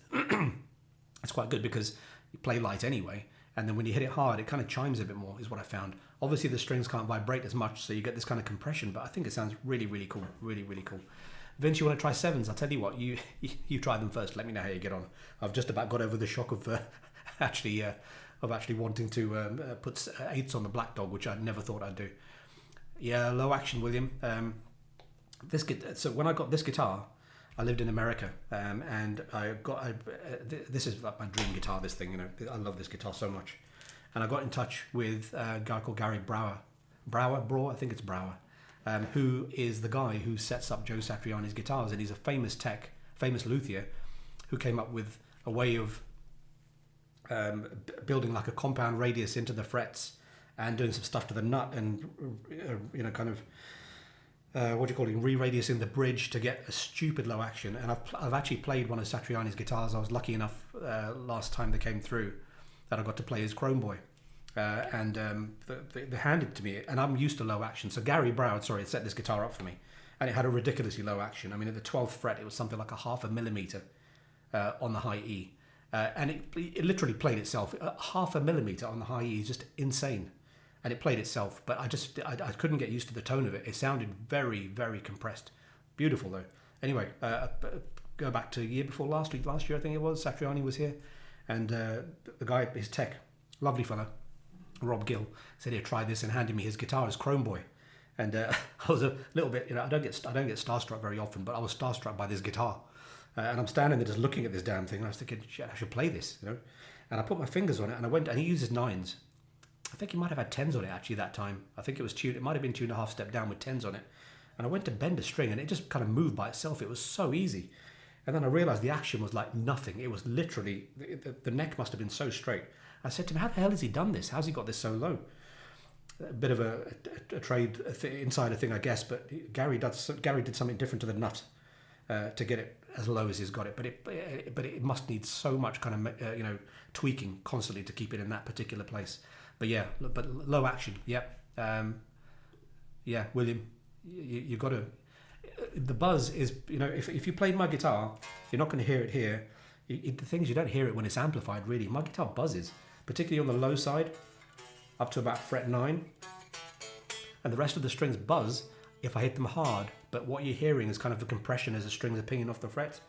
it's quite good because you play light anyway, and then when you hit it hard, it kind of chimes a bit more, is what I found. Obviously, the strings can't vibrate as much, so you get this kind of compression, but I think it sounds really, really cool. Really, really cool. Vince, you want to try 7s? I'll tell you what, you try them first. Let me know how you get on. I've just about got over the shock of actually wanting to put 8s on the Black Dog, which I never thought I'd do. Yeah, low action, William. So when I got this guitar, I lived in America, and this is like my dream guitar, this thing, I love this guitar so much. And I got in touch with a guy called Gary Brower, I think it's Brower, who is the guy who sets up Joe Satriani's guitars, and he's a famous luthier who came up with a way of building like a compound radius into the frets and doing some stuff to the nut and, kind of, re-radiusing the bridge to get a stupid low action. And I've actually played one of Satriani's guitars. I was lucky enough last time they came through that I got to play his Chrome Boy. They handed it to me, and I'm used to low action. So Gary Brown, had set this guitar up for me, and it had a ridiculously low action. I mean, at the 12th fret, it was something like 0.5 millimeter on the high E. And it literally played itself. 0.5 millimeter on the high E is just insane. And it played itself, but I couldn't get used to the tone of it. It sounded very, very compressed. Beautiful though. Anyway, go back to the year before last year I think it was, Satriani was here, and the guy, his tech, lovely fellow, Rob Gill, said he'd try this and handed me his guitar, his Chrome Boy. And I was a little bit, I don't get starstruck very often, but I was starstruck by this guitar. And I'm standing there just looking at this damn thing, and I was thinking, shit, I should play this, And I put my fingers on it, and I went, and he uses 9s. I think he might have had 10s on it actually that time. I think it might have been 2.5 step down with 10s on it. And I went to bend a string, and it just kind of moved by itself. It was so easy. And then I realized the action was like nothing. It was literally, the neck must have been so straight. I said to him, how the hell has he done this? How's he got this so low? A bit of a trade insider thing, I guess, but Gary did something different to the nut to get it as low as he's got it. But it must need so much kind of tweaking constantly to keep it in that particular place. But yeah, but low action, yep. Yeah, William, you got to. The buzz is, if you played my guitar, you're not going to hear it here. The thing is, you don't hear it when it's amplified, really. My guitar buzzes, particularly on the low side, up to about fret 9. And the rest of the strings buzz if I hit them hard, but what you're hearing is kind of a compression as the strings are pinging off the frets.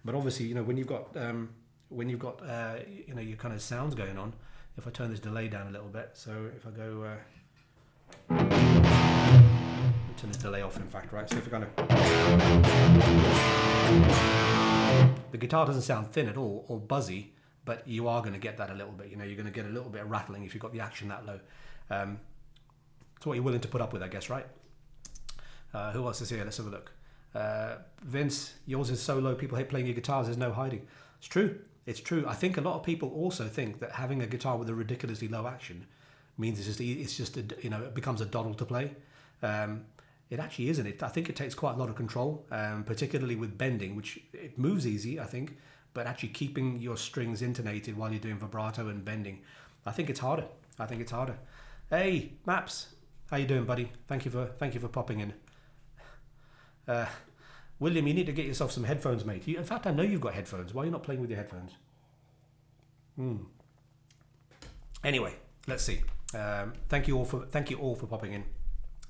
But obviously, you know, when you've got you know, your kind of sounds going on, if I turn this delay down a little bit, so if I go turn this delay off, in fact, right? So if I kind of, the guitar doesn't sound thin at all or buzzy, but you are going to get that a little bit. You know, you're going to get a little bit of rattling if you've got the action that low. It's what you're willing to put up with, I guess, right? Who else is here? Let's have a look. Vince, yours is so low, people hate playing your guitars, there's no hiding. It's true. It's true. I think a lot of people also think that having a guitar with a ridiculously low action means it's just a, you know, it becomes a doddle to play. It actually isn't. I think it takes quite a lot of control, particularly with bending, which it moves easy, I think, but actually keeping your strings intonated while you're doing vibrato and bending, I think it's harder. Hey, Maps, how you doing, buddy? Thank you for popping in. William, you need to get yourself some headphones, mate. In fact, I know you've got headphones. Why are you not playing with your headphones? Anyway, let's see. Thank you all for popping in.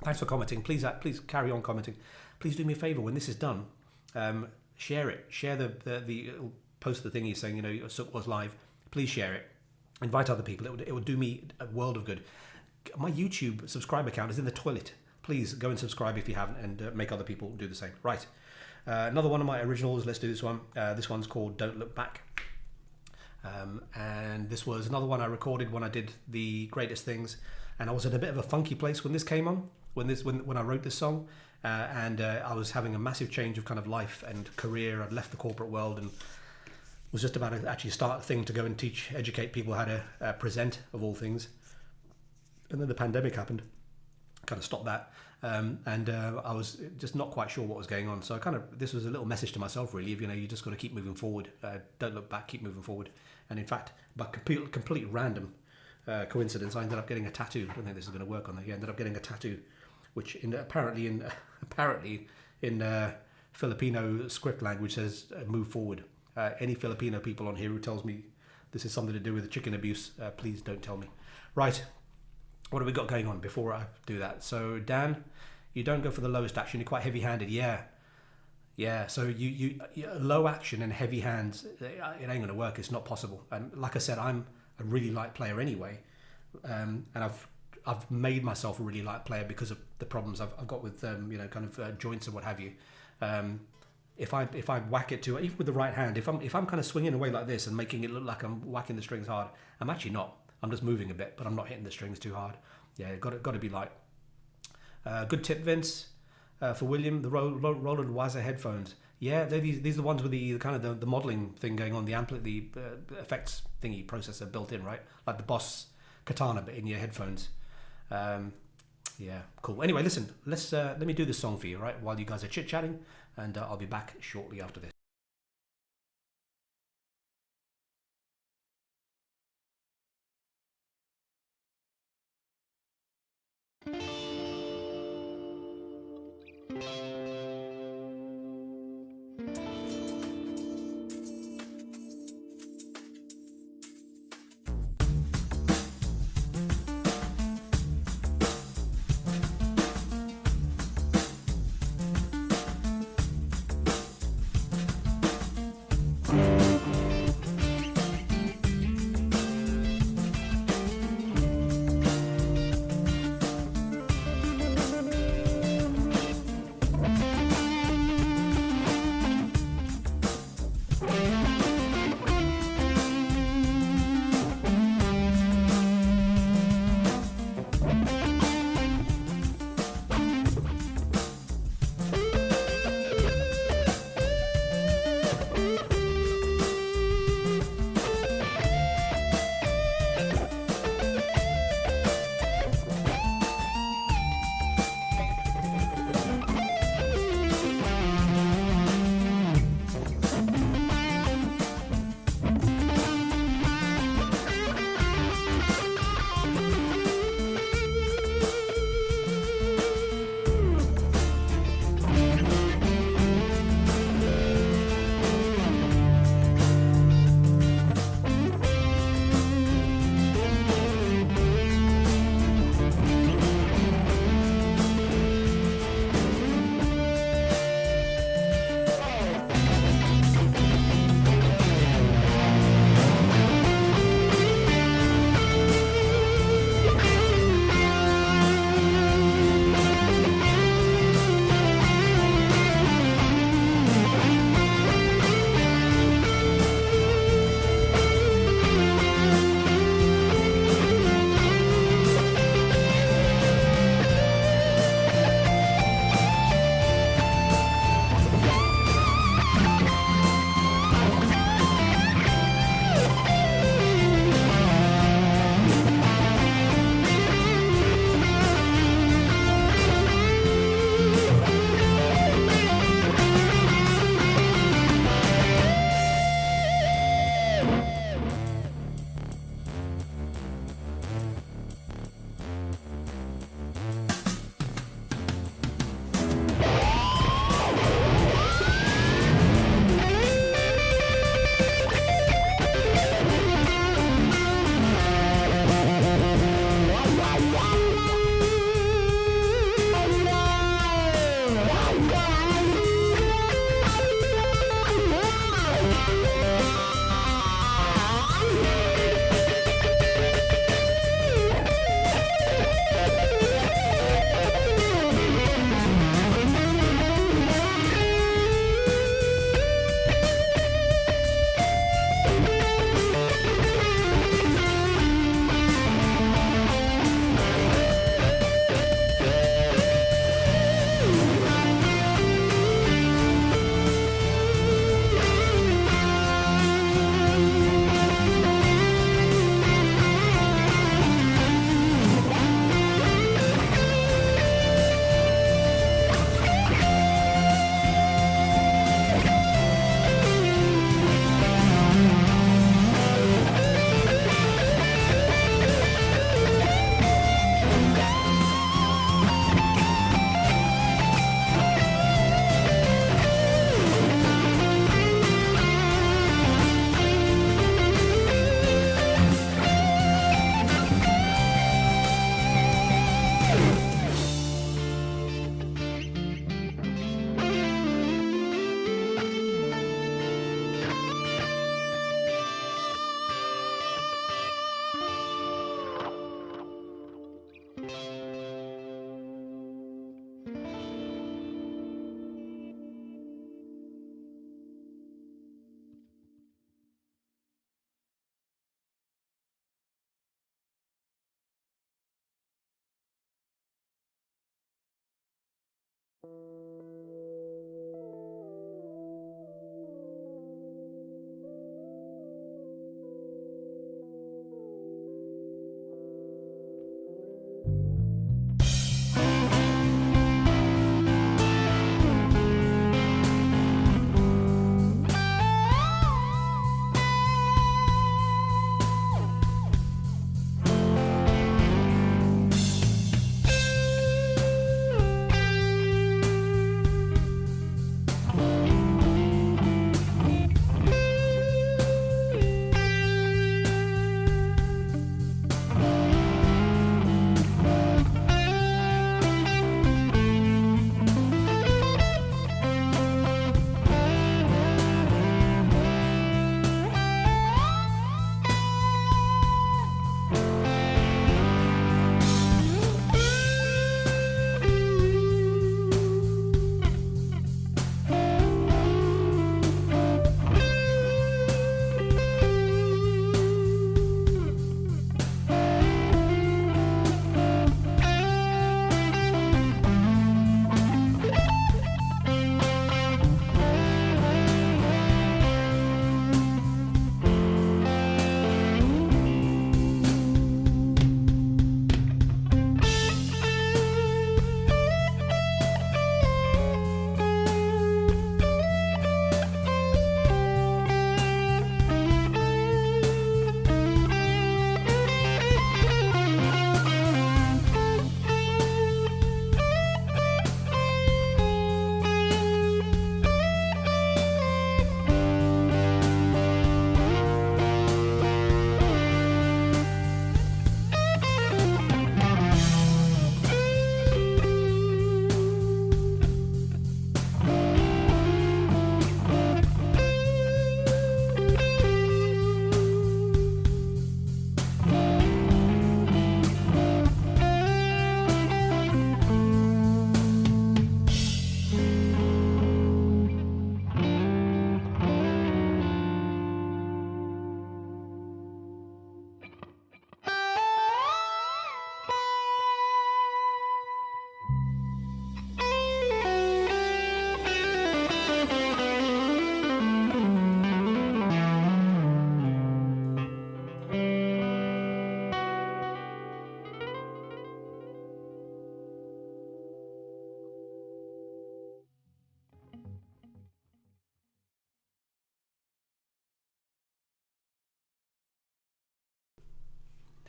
Thanks for commenting. Please carry on commenting. Please do me a favour when this is done. Share it. Share the post the thingy saying, you know, Sook was live. Please share it. Invite other people. It would do me a world of good. My YouTube subscriber account is in the toilet. Please go and subscribe if you haven't, and make other people do the same. Right. Another one of my originals. Let's do this one. This one's called "Don't Look Back," and this was another one I recorded when I did the Greatest Things, and I was in a bit of a funky place when this came on. When I wrote this song, and I was having a massive change of kind of life and career. I'd left the corporate world and was just about to actually start a thing to go and educate people how to present, of all things. And then the pandemic happened, kind of stopped that, and I was just not quite sure what was going on. So this was a little message to myself, really. You know, you just got to keep moving forward. Don't look back. Keep moving forward. And in fact, by complete random coincidence, I ended up getting a tattoo. I don't think this is going to work on there. I ended up getting a tattoo, which apparently in Filipino script language says "move forward." Any Filipino people on here who tells me this is something to do with the chicken abuse, please don't tell me. Right. What have we got going on before I do that? So Dan, you don't go for the lowest action. You're quite heavy-handed. Yeah. So you low action and heavy hands, it ain't going to work. It's not possible. And like I said, I'm a really light player anyway, and I've made myself a really light player because of the problems I've got with you know, kind of joints and what have you. If I whack it to, even with the right hand, if I'm kind of swinging away like this and making it look like I'm whacking the strings hard, I'm actually not. I'm just moving a bit, but I'm not hitting the strings too hard. Yeah, got to be light. Good tip, Vince. For William, the Roland Weiser headphones. Yeah, these are the ones with the kind of the modeling thing going on, the effects thingy processor built in, right? Like the Boss Katana, but in your headphones. Yeah, cool. Anyway, listen, let me do this song for you, right? While you guys are chit chatting, and I'll be back shortly after this.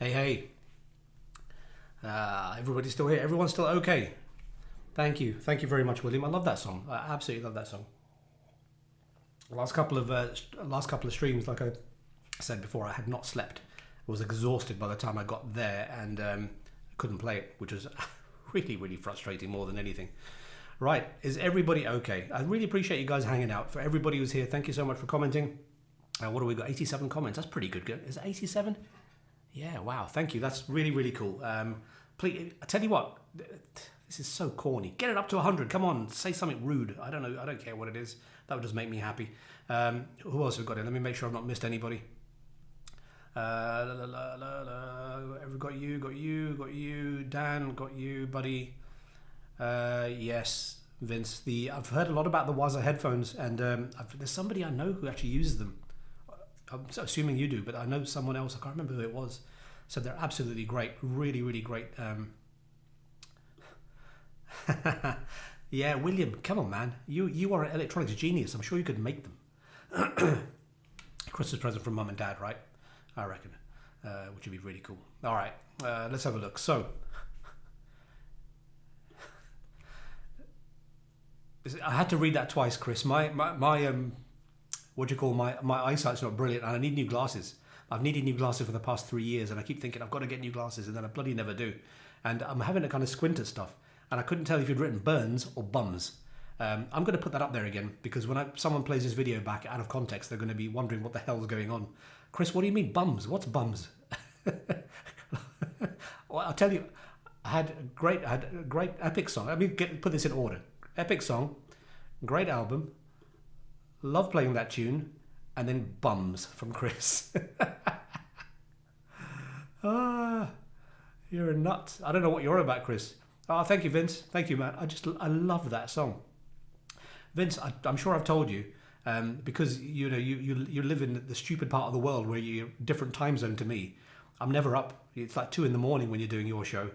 Hey, hey. Everybody's still here. Everyone's still okay. Thank you. Thank you very much, William. I love that song. I absolutely love that song. Last couple of streams, like I said before, I had not slept. I was exhausted by the time I got there and couldn't play it, which was really, really frustrating more than anything. Right, is everybody okay? I really appreciate you guys hanging out. For everybody who's here, thank you so much for commenting. What do we got? 87 comments. That's pretty good. Is it 87? Yeah, wow. Thank you. That's really, really cool. Please, I tell you what, this is so corny. Get it up to 100. Come on, say something rude. I don't know. I don't care what it is. That would just make me happy. Who else have got it? Let me make sure I've not missed anybody. Got you. Dan, got you, buddy. Yes, Vince. I've heard a lot about the Waza headphones, and there's somebody I know who actually uses them. I'm assuming you do, but I know someone else, I can't remember who it was, said they're absolutely great. Really, really great. Yeah, William, come on, man. You are an electronics genius. I'm sure you could make them. Christmas present from mum and dad, right? I reckon. Which would be really cool. All right, let's have a look. So, I had to read that twice, Chris. My what do you call, my eyesight's not brilliant, and I need new glasses. I've needed new glasses for the past 3 years, and I keep thinking I've got to get new glasses, and then I bloody never do. And I'm having to kind of squint at stuff, and I couldn't tell if you'd written burns or bums. I'm going to put that up there again, because when someone plays this video back out of context, they're going to be wondering what the hell's going on. Chris, what do you mean bums? What's bums? Well, I'll tell you, I had a great epic song. Let me put this in order. Epic song, great album, love playing that tune, and then bums from Chris. You're a nut. I don't know what you're about, Chris. Oh, thank you, Vince. Thank you, man. I love that song. Vince, I'm sure I've told you, because you know you live in the stupid part of the world where you're different time zone to me. I'm never up. It's like 2 a.m. when you're doing your show.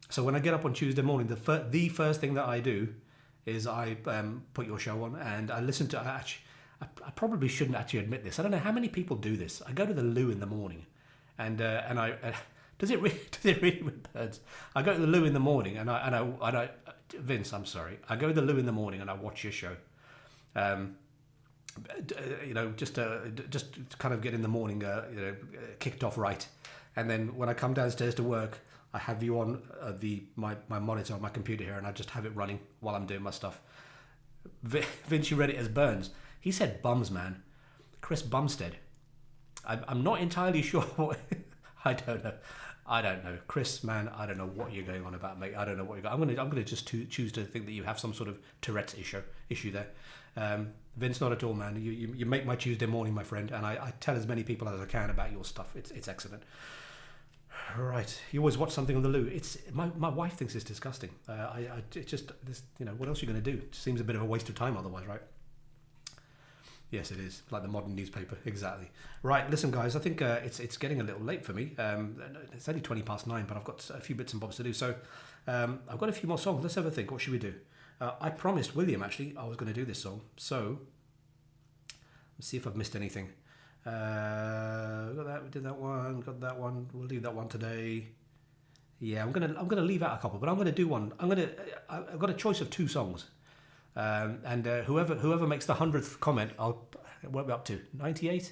So when I get up on Tuesday morning, the first thing that I do is I put your show on and I listen to. I probably shouldn't actually admit this. I don't know how many people do this. I go to the loo in the morning, and I does it really with birds? I go to the loo in the morning and I Vince, I'm sorry. I go to the loo in the morning and I watch your show. You know, just kind of get in the morning, kicked off right, and then when I come downstairs to work, I have you on my monitor on my computer here, and I just have it running while I'm doing my stuff. Vince, you read it as Burns. He said bums, man. Chris Bumstead. I'm not entirely sure what. I don't know, Chris, man. I don't know what you're going on about, mate. I don't know what you're going. I'm gonna just choose to think that you have some sort of Tourette's issue there. Vince, not at all, man. You make my Tuesday morning, my friend, and I tell as many people as I can about your stuff. It's excellent. Right, you always watch something on the loo. It's my wife thinks it's disgusting. It's just this, you know, what else are you going to do? It seems a bit of a waste of time otherwise, right? Yes, it is, like the modern newspaper, exactly. Right, listen, guys, I think it's getting a little late for me. It's only 9:20, but I've got a few bits and bobs to do. So I've got a few more songs. Let's have a think. What should we do? I promised William, actually, I was going to do this song. So let's see if I've missed anything. Got that. We did that one. Got that one. We'll leave that one today. Yeah, I'm gonna leave out a couple, but I'm gonna do one. I've got a choice of 2 songs. And whoever makes the 100th comment, what are we up to? 98.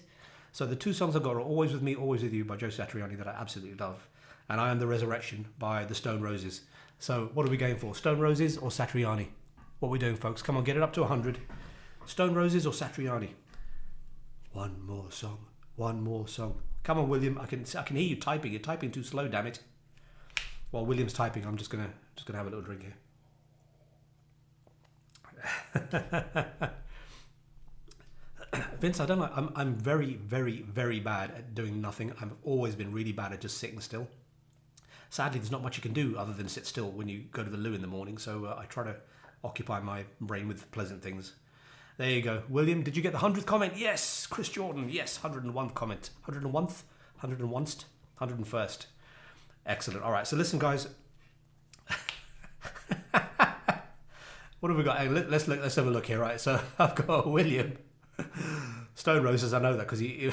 So the 2 songs I've got are "Always With Me, Always With You" by Joe Satriani, that I absolutely love, and "I Am the Resurrection" by the Stone Roses. So what are we going for? Stone Roses or Satriani? What are we doing, folks? Come on, get it up to 100. Stone Roses or Satriani? One more song. One more song. Come on, William. I can hear you typing. You're typing too slow, damn it. While William's typing, I'm just gonna have a little drink here. Vince, I don't know. I'm very, very, very bad at doing nothing. I've always been really bad at just sitting still. Sadly, there's not much you can do other than sit still when you go to the loo in the morning. So I try to occupy my brain with pleasant things. There you go. William, did you get the 100th comment? Yes. Chris Jordan, yes. 101th comment. 101th? 101st? 101st. Excellent. All right. So listen, guys. What have we got? Hey, let's have a look here, right? So I've got William. Stone Roses, I know that because he...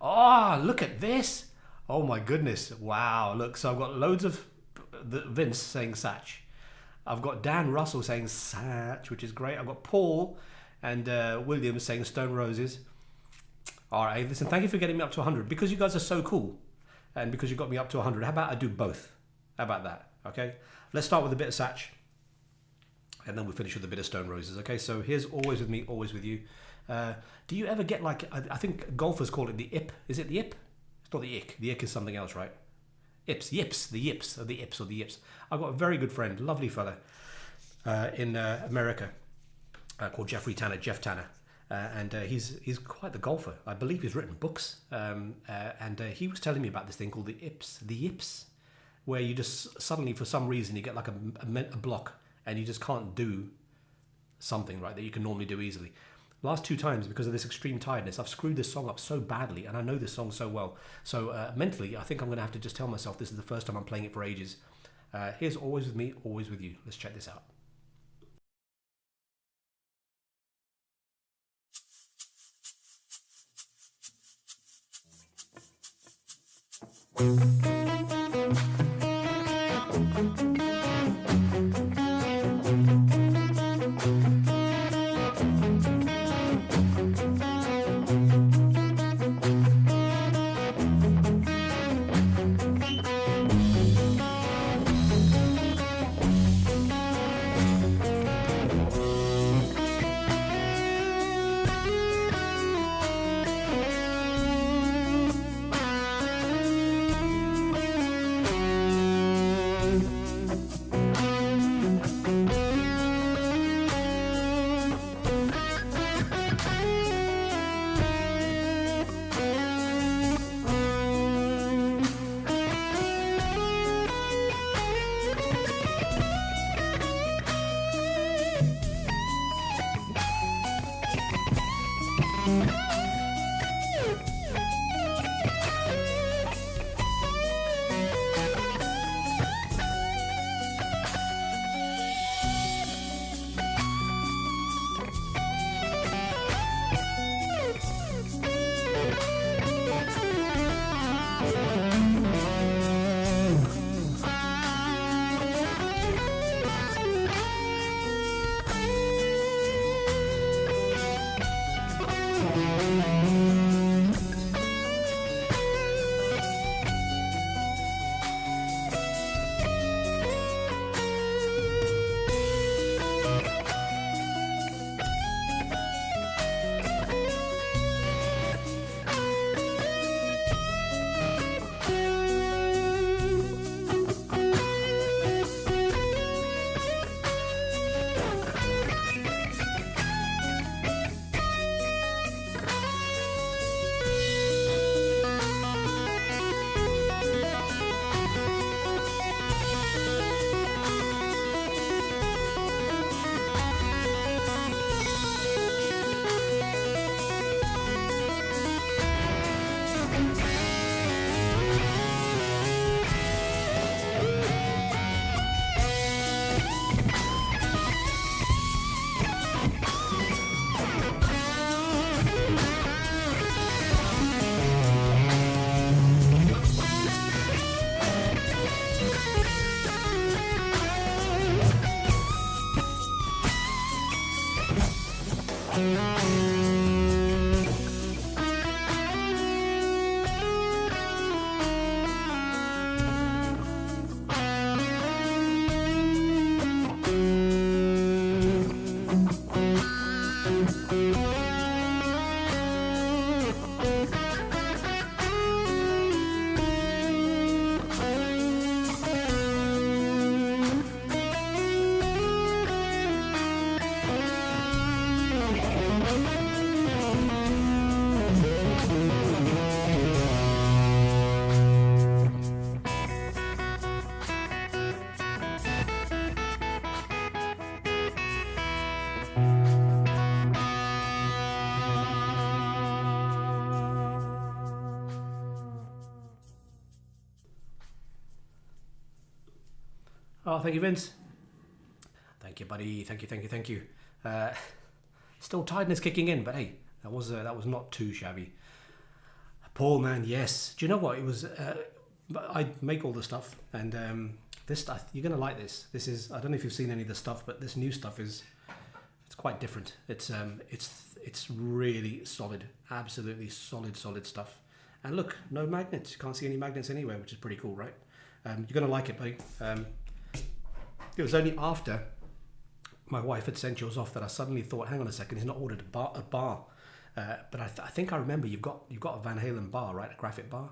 Oh, look at this. Oh my goodness. Wow. Look, so I've got loads of Vince saying Satch. I've got Dan Russell saying Satch, which is great. I've got Paul and William saying Stone Roses. All right, listen, thank you for getting me up to 100. Because you guys are so cool and because you got me up to 100, how about I do both? How about that? Okay, let's start with a bit of Satch and then we'll finish with a bit of Stone Roses. Okay, so here's Always With Me, Always With You. Do you ever get like, I think golfers call it the ip. Is it the ip? It's not the ick. The ick is something else, right? Yips. I've got a very good friend, lovely fella, in America called Jeff Tanner, and he's quite the golfer. I believe he's written books, and he was telling me about this thing called the yips, where you just suddenly, for some reason, you get like a block, and you just can't do something right that you can normally do easily. Last 2 times, because of this extreme tiredness, I've screwed this song up so badly, and I know this song so well. So mentally, I think I'm going to have to just tell myself this is the first time I'm playing it for ages. Here's Always With Me, Always With You. Let's check this out. Oh, thank you, Vince. Thank you, buddy. Thank you, thank you, thank you. Still tiredness kicking in, but hey, that was not too shabby. Paul, man, yes. Do you know what? It was. I make all the stuff, and this stuff you're gonna like this. This is. I don't know if you've seen any of the stuff, but this new stuff is. It's quite different. It's really solid, absolutely solid stuff. And look, no magnets. You can't see any magnets anywhere, which is pretty cool, right? You're gonna like it, buddy. It was only after my wife had sent yours off that I suddenly thought, hang on a second, he's not ordered a bar. But I think I remember you've got a Van Halen bar, right? A graphic bar.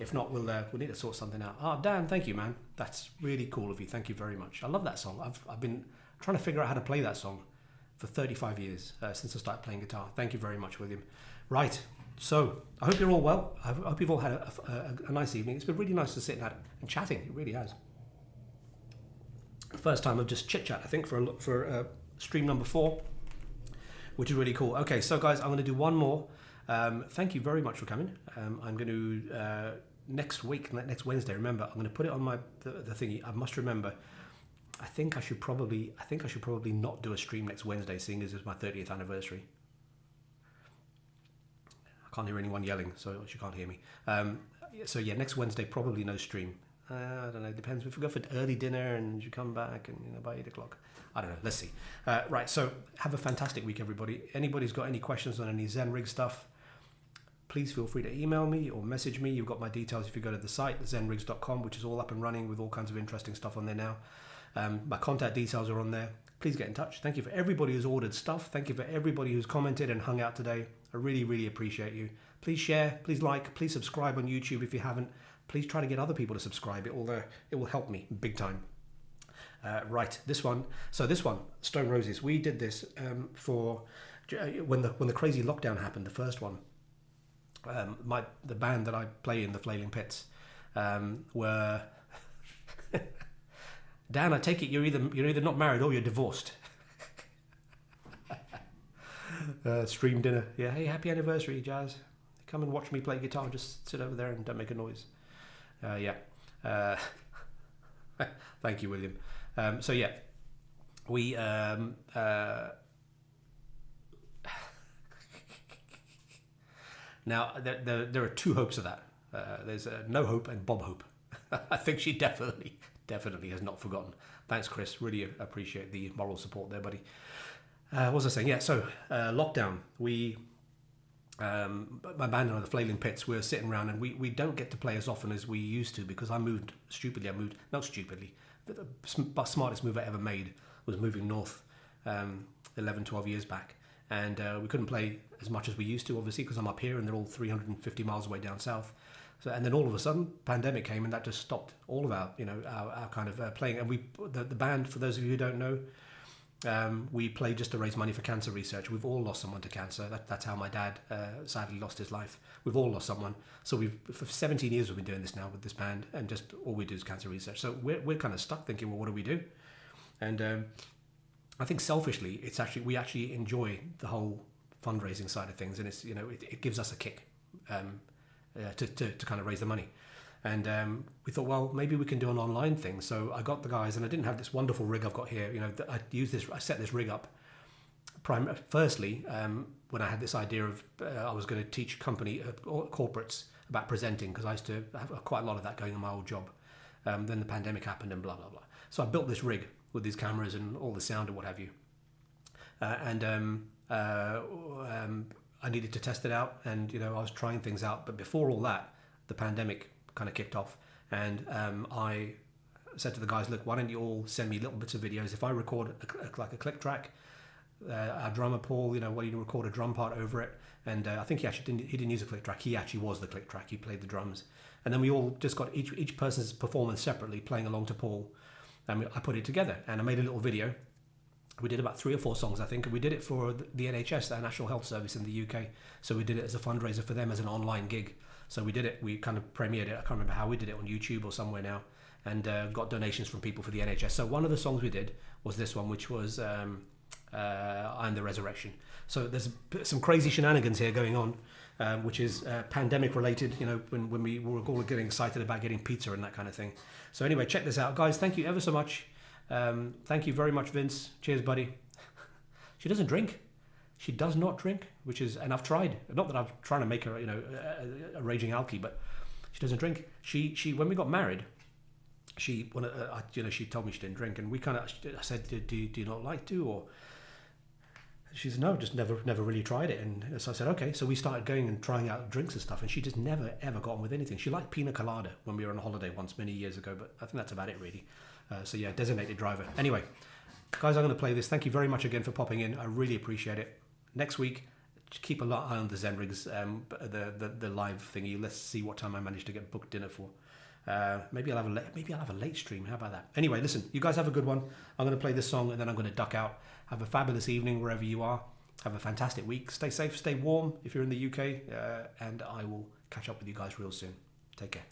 If not, we'll need to sort something out. Oh, Dan, thank you, man. That's really cool of you. Thank you very much. I love that song. I've been trying to figure out how to play that song for 35 years since I started playing guitar. Thank you very much, William. Right. So I hope you're all well. I hope you've all had a nice evening. It's been really nice to sit and chatting. It really has. First time of just chit chat, I think, for stream number 4, which is really cool. Okay, so guys, I'm going to do one more. Thank you very much for coming. I'm going to next Wednesday. Remember, I'm going to put it on the thingy. I must remember. I think I should probably not do a stream next Wednesday, seeing as it's my 30th anniversary. I can't hear anyone yelling, so you can't hear me. So yeah, next Wednesday probably no stream. I don't know. It depends. If we go for early dinner and you come back and by 8 o'clock, I don't know. Let's see. Right. So have a fantastic week, everybody. Anybody's got any questions on any ZenRigs stuff, please feel free to email me or message me. You've got my details if you go to the site, zenrigs.com, which is all up and running with all kinds of interesting stuff on there now. My contact details are on there. Please get in touch. Thank you for everybody who's ordered stuff. Thank you for everybody who's commented and hung out today. I really, really appreciate you. Please share, please like, please subscribe on YouTube if you haven't. Please try to get other people to subscribe. It will help me big time. Right, this one. So this one, Stone Roses. We did this for when the crazy lockdown happened. The first one. The band that I play in, the Flailing Pits, were. Dan, I take it you're either not married or you're divorced. Stream dinner. Yeah, hey, happy anniversary, Jazz. Come and watch me play guitar. Just sit over there and don't make a noise. Yeah. Thank you, William. So yeah, we now there are two hopes of that. There's No Hope and Bob Hope. I think she definitely has not forgotten. Thanks, Chris. Really appreciate the moral support there, buddy. What was I saying? Yeah. So lockdown. My band and I, the Flailing Pits, we were sitting around, and we don't get to play as often as we used to because I moved stupidly. Not stupidly. The smartest move I ever made was moving north 11, 12 years back. And we couldn't play as much as we used to, obviously, because I'm up here and they're all 350 miles away down south. So, and then all of a sudden, pandemic came, and that just stopped all of our kind of playing. And the band, for those of you who don't know, we play just to raise money for cancer research. We've all lost someone to cancer. That's how my dad sadly lost his life. We've all lost someone. So for 17 years we've been doing this now with this band, and just all we do is cancer research. So we're kind of stuck thinking, well, what do we do? And I think selfishly, we actually enjoy the whole fundraising side of things, and it's it gives us a kick to kind of raise the money. And we thought, well, maybe we can do an online thing. So I got the guys, and I didn't have this wonderful rig I've got here. I set this rig up. Firstly, when I had this idea of I was going to teach corporates about presenting, because I used to have quite a lot of that going on my old job. Then the pandemic happened and blah, blah, blah. So I built this rig with these cameras and all the sound and what have you. I needed to test it out, and I was trying things out. But before all that, the pandemic kind of kicked off, and I said to the guys, look, why don't you all send me little bits of videos? If I record like a click track, our drummer Paul, why don't you record a drum part over it? And I think he didn't use a click track. He actually was the click track. He played the drums, and then we all just got each person's performance separately, playing along to Paul, and I put it together, and I made a little video. We did about 3 or 4 songs, I think, and we did it for the NHS, the National Health Service in the UK. So we did it as a fundraiser for them, as an online gig. So we did it, we kind of premiered it. I can't remember how we did it, on YouTube or somewhere now, and got donations from people for the NHS. So one of the songs we did was this one, which was I'm the Resurrection. So there's some crazy shenanigans here going on. which is pandemic related, you know, when we were all getting excited about getting pizza and that kind of thing. So anyway, check this out, guys. Thank you ever so much. Thank you very much, Vince. Cheers, buddy. She doesn't drink. She does not drink, which is, and I've tried. Not that I'm trying to make her, you know, a raging alkie, but she doesn't drink. She when we got married, she you know, she told me she didn't drink, and we kind of, I said, do you not like to, or she said no, just never really tried it. And so I said okay. So we started going and trying out drinks and stuff, and she just never ever got on with anything. She liked pina colada when we were on a holiday once many years ago, but I think that's about it really. So yeah, designated driver. Anyway, guys, I'm going to play this. Thank you very much again for popping in. I really appreciate it. Next week, keep an eye on the ZenRigs, the live thingy. Let's see what time I manage to get booked dinner for. Maybe I'll have a late stream. How about that? Anyway, listen, you guys have a good one. I'm going to play this song and then I'm going to duck out. Have a fabulous evening wherever you are. Have a fantastic week. Stay safe, stay warm if you're in the UK, and I will catch up with you guys real soon. Take care.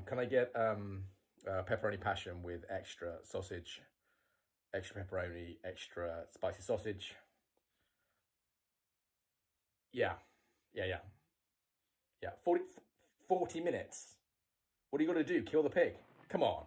Can I get pepperoni passion with extra sausage, extra pepperoni, extra spicy sausage? Yeah. 40 minutes. What are you going to do? Kill the pig? Come on.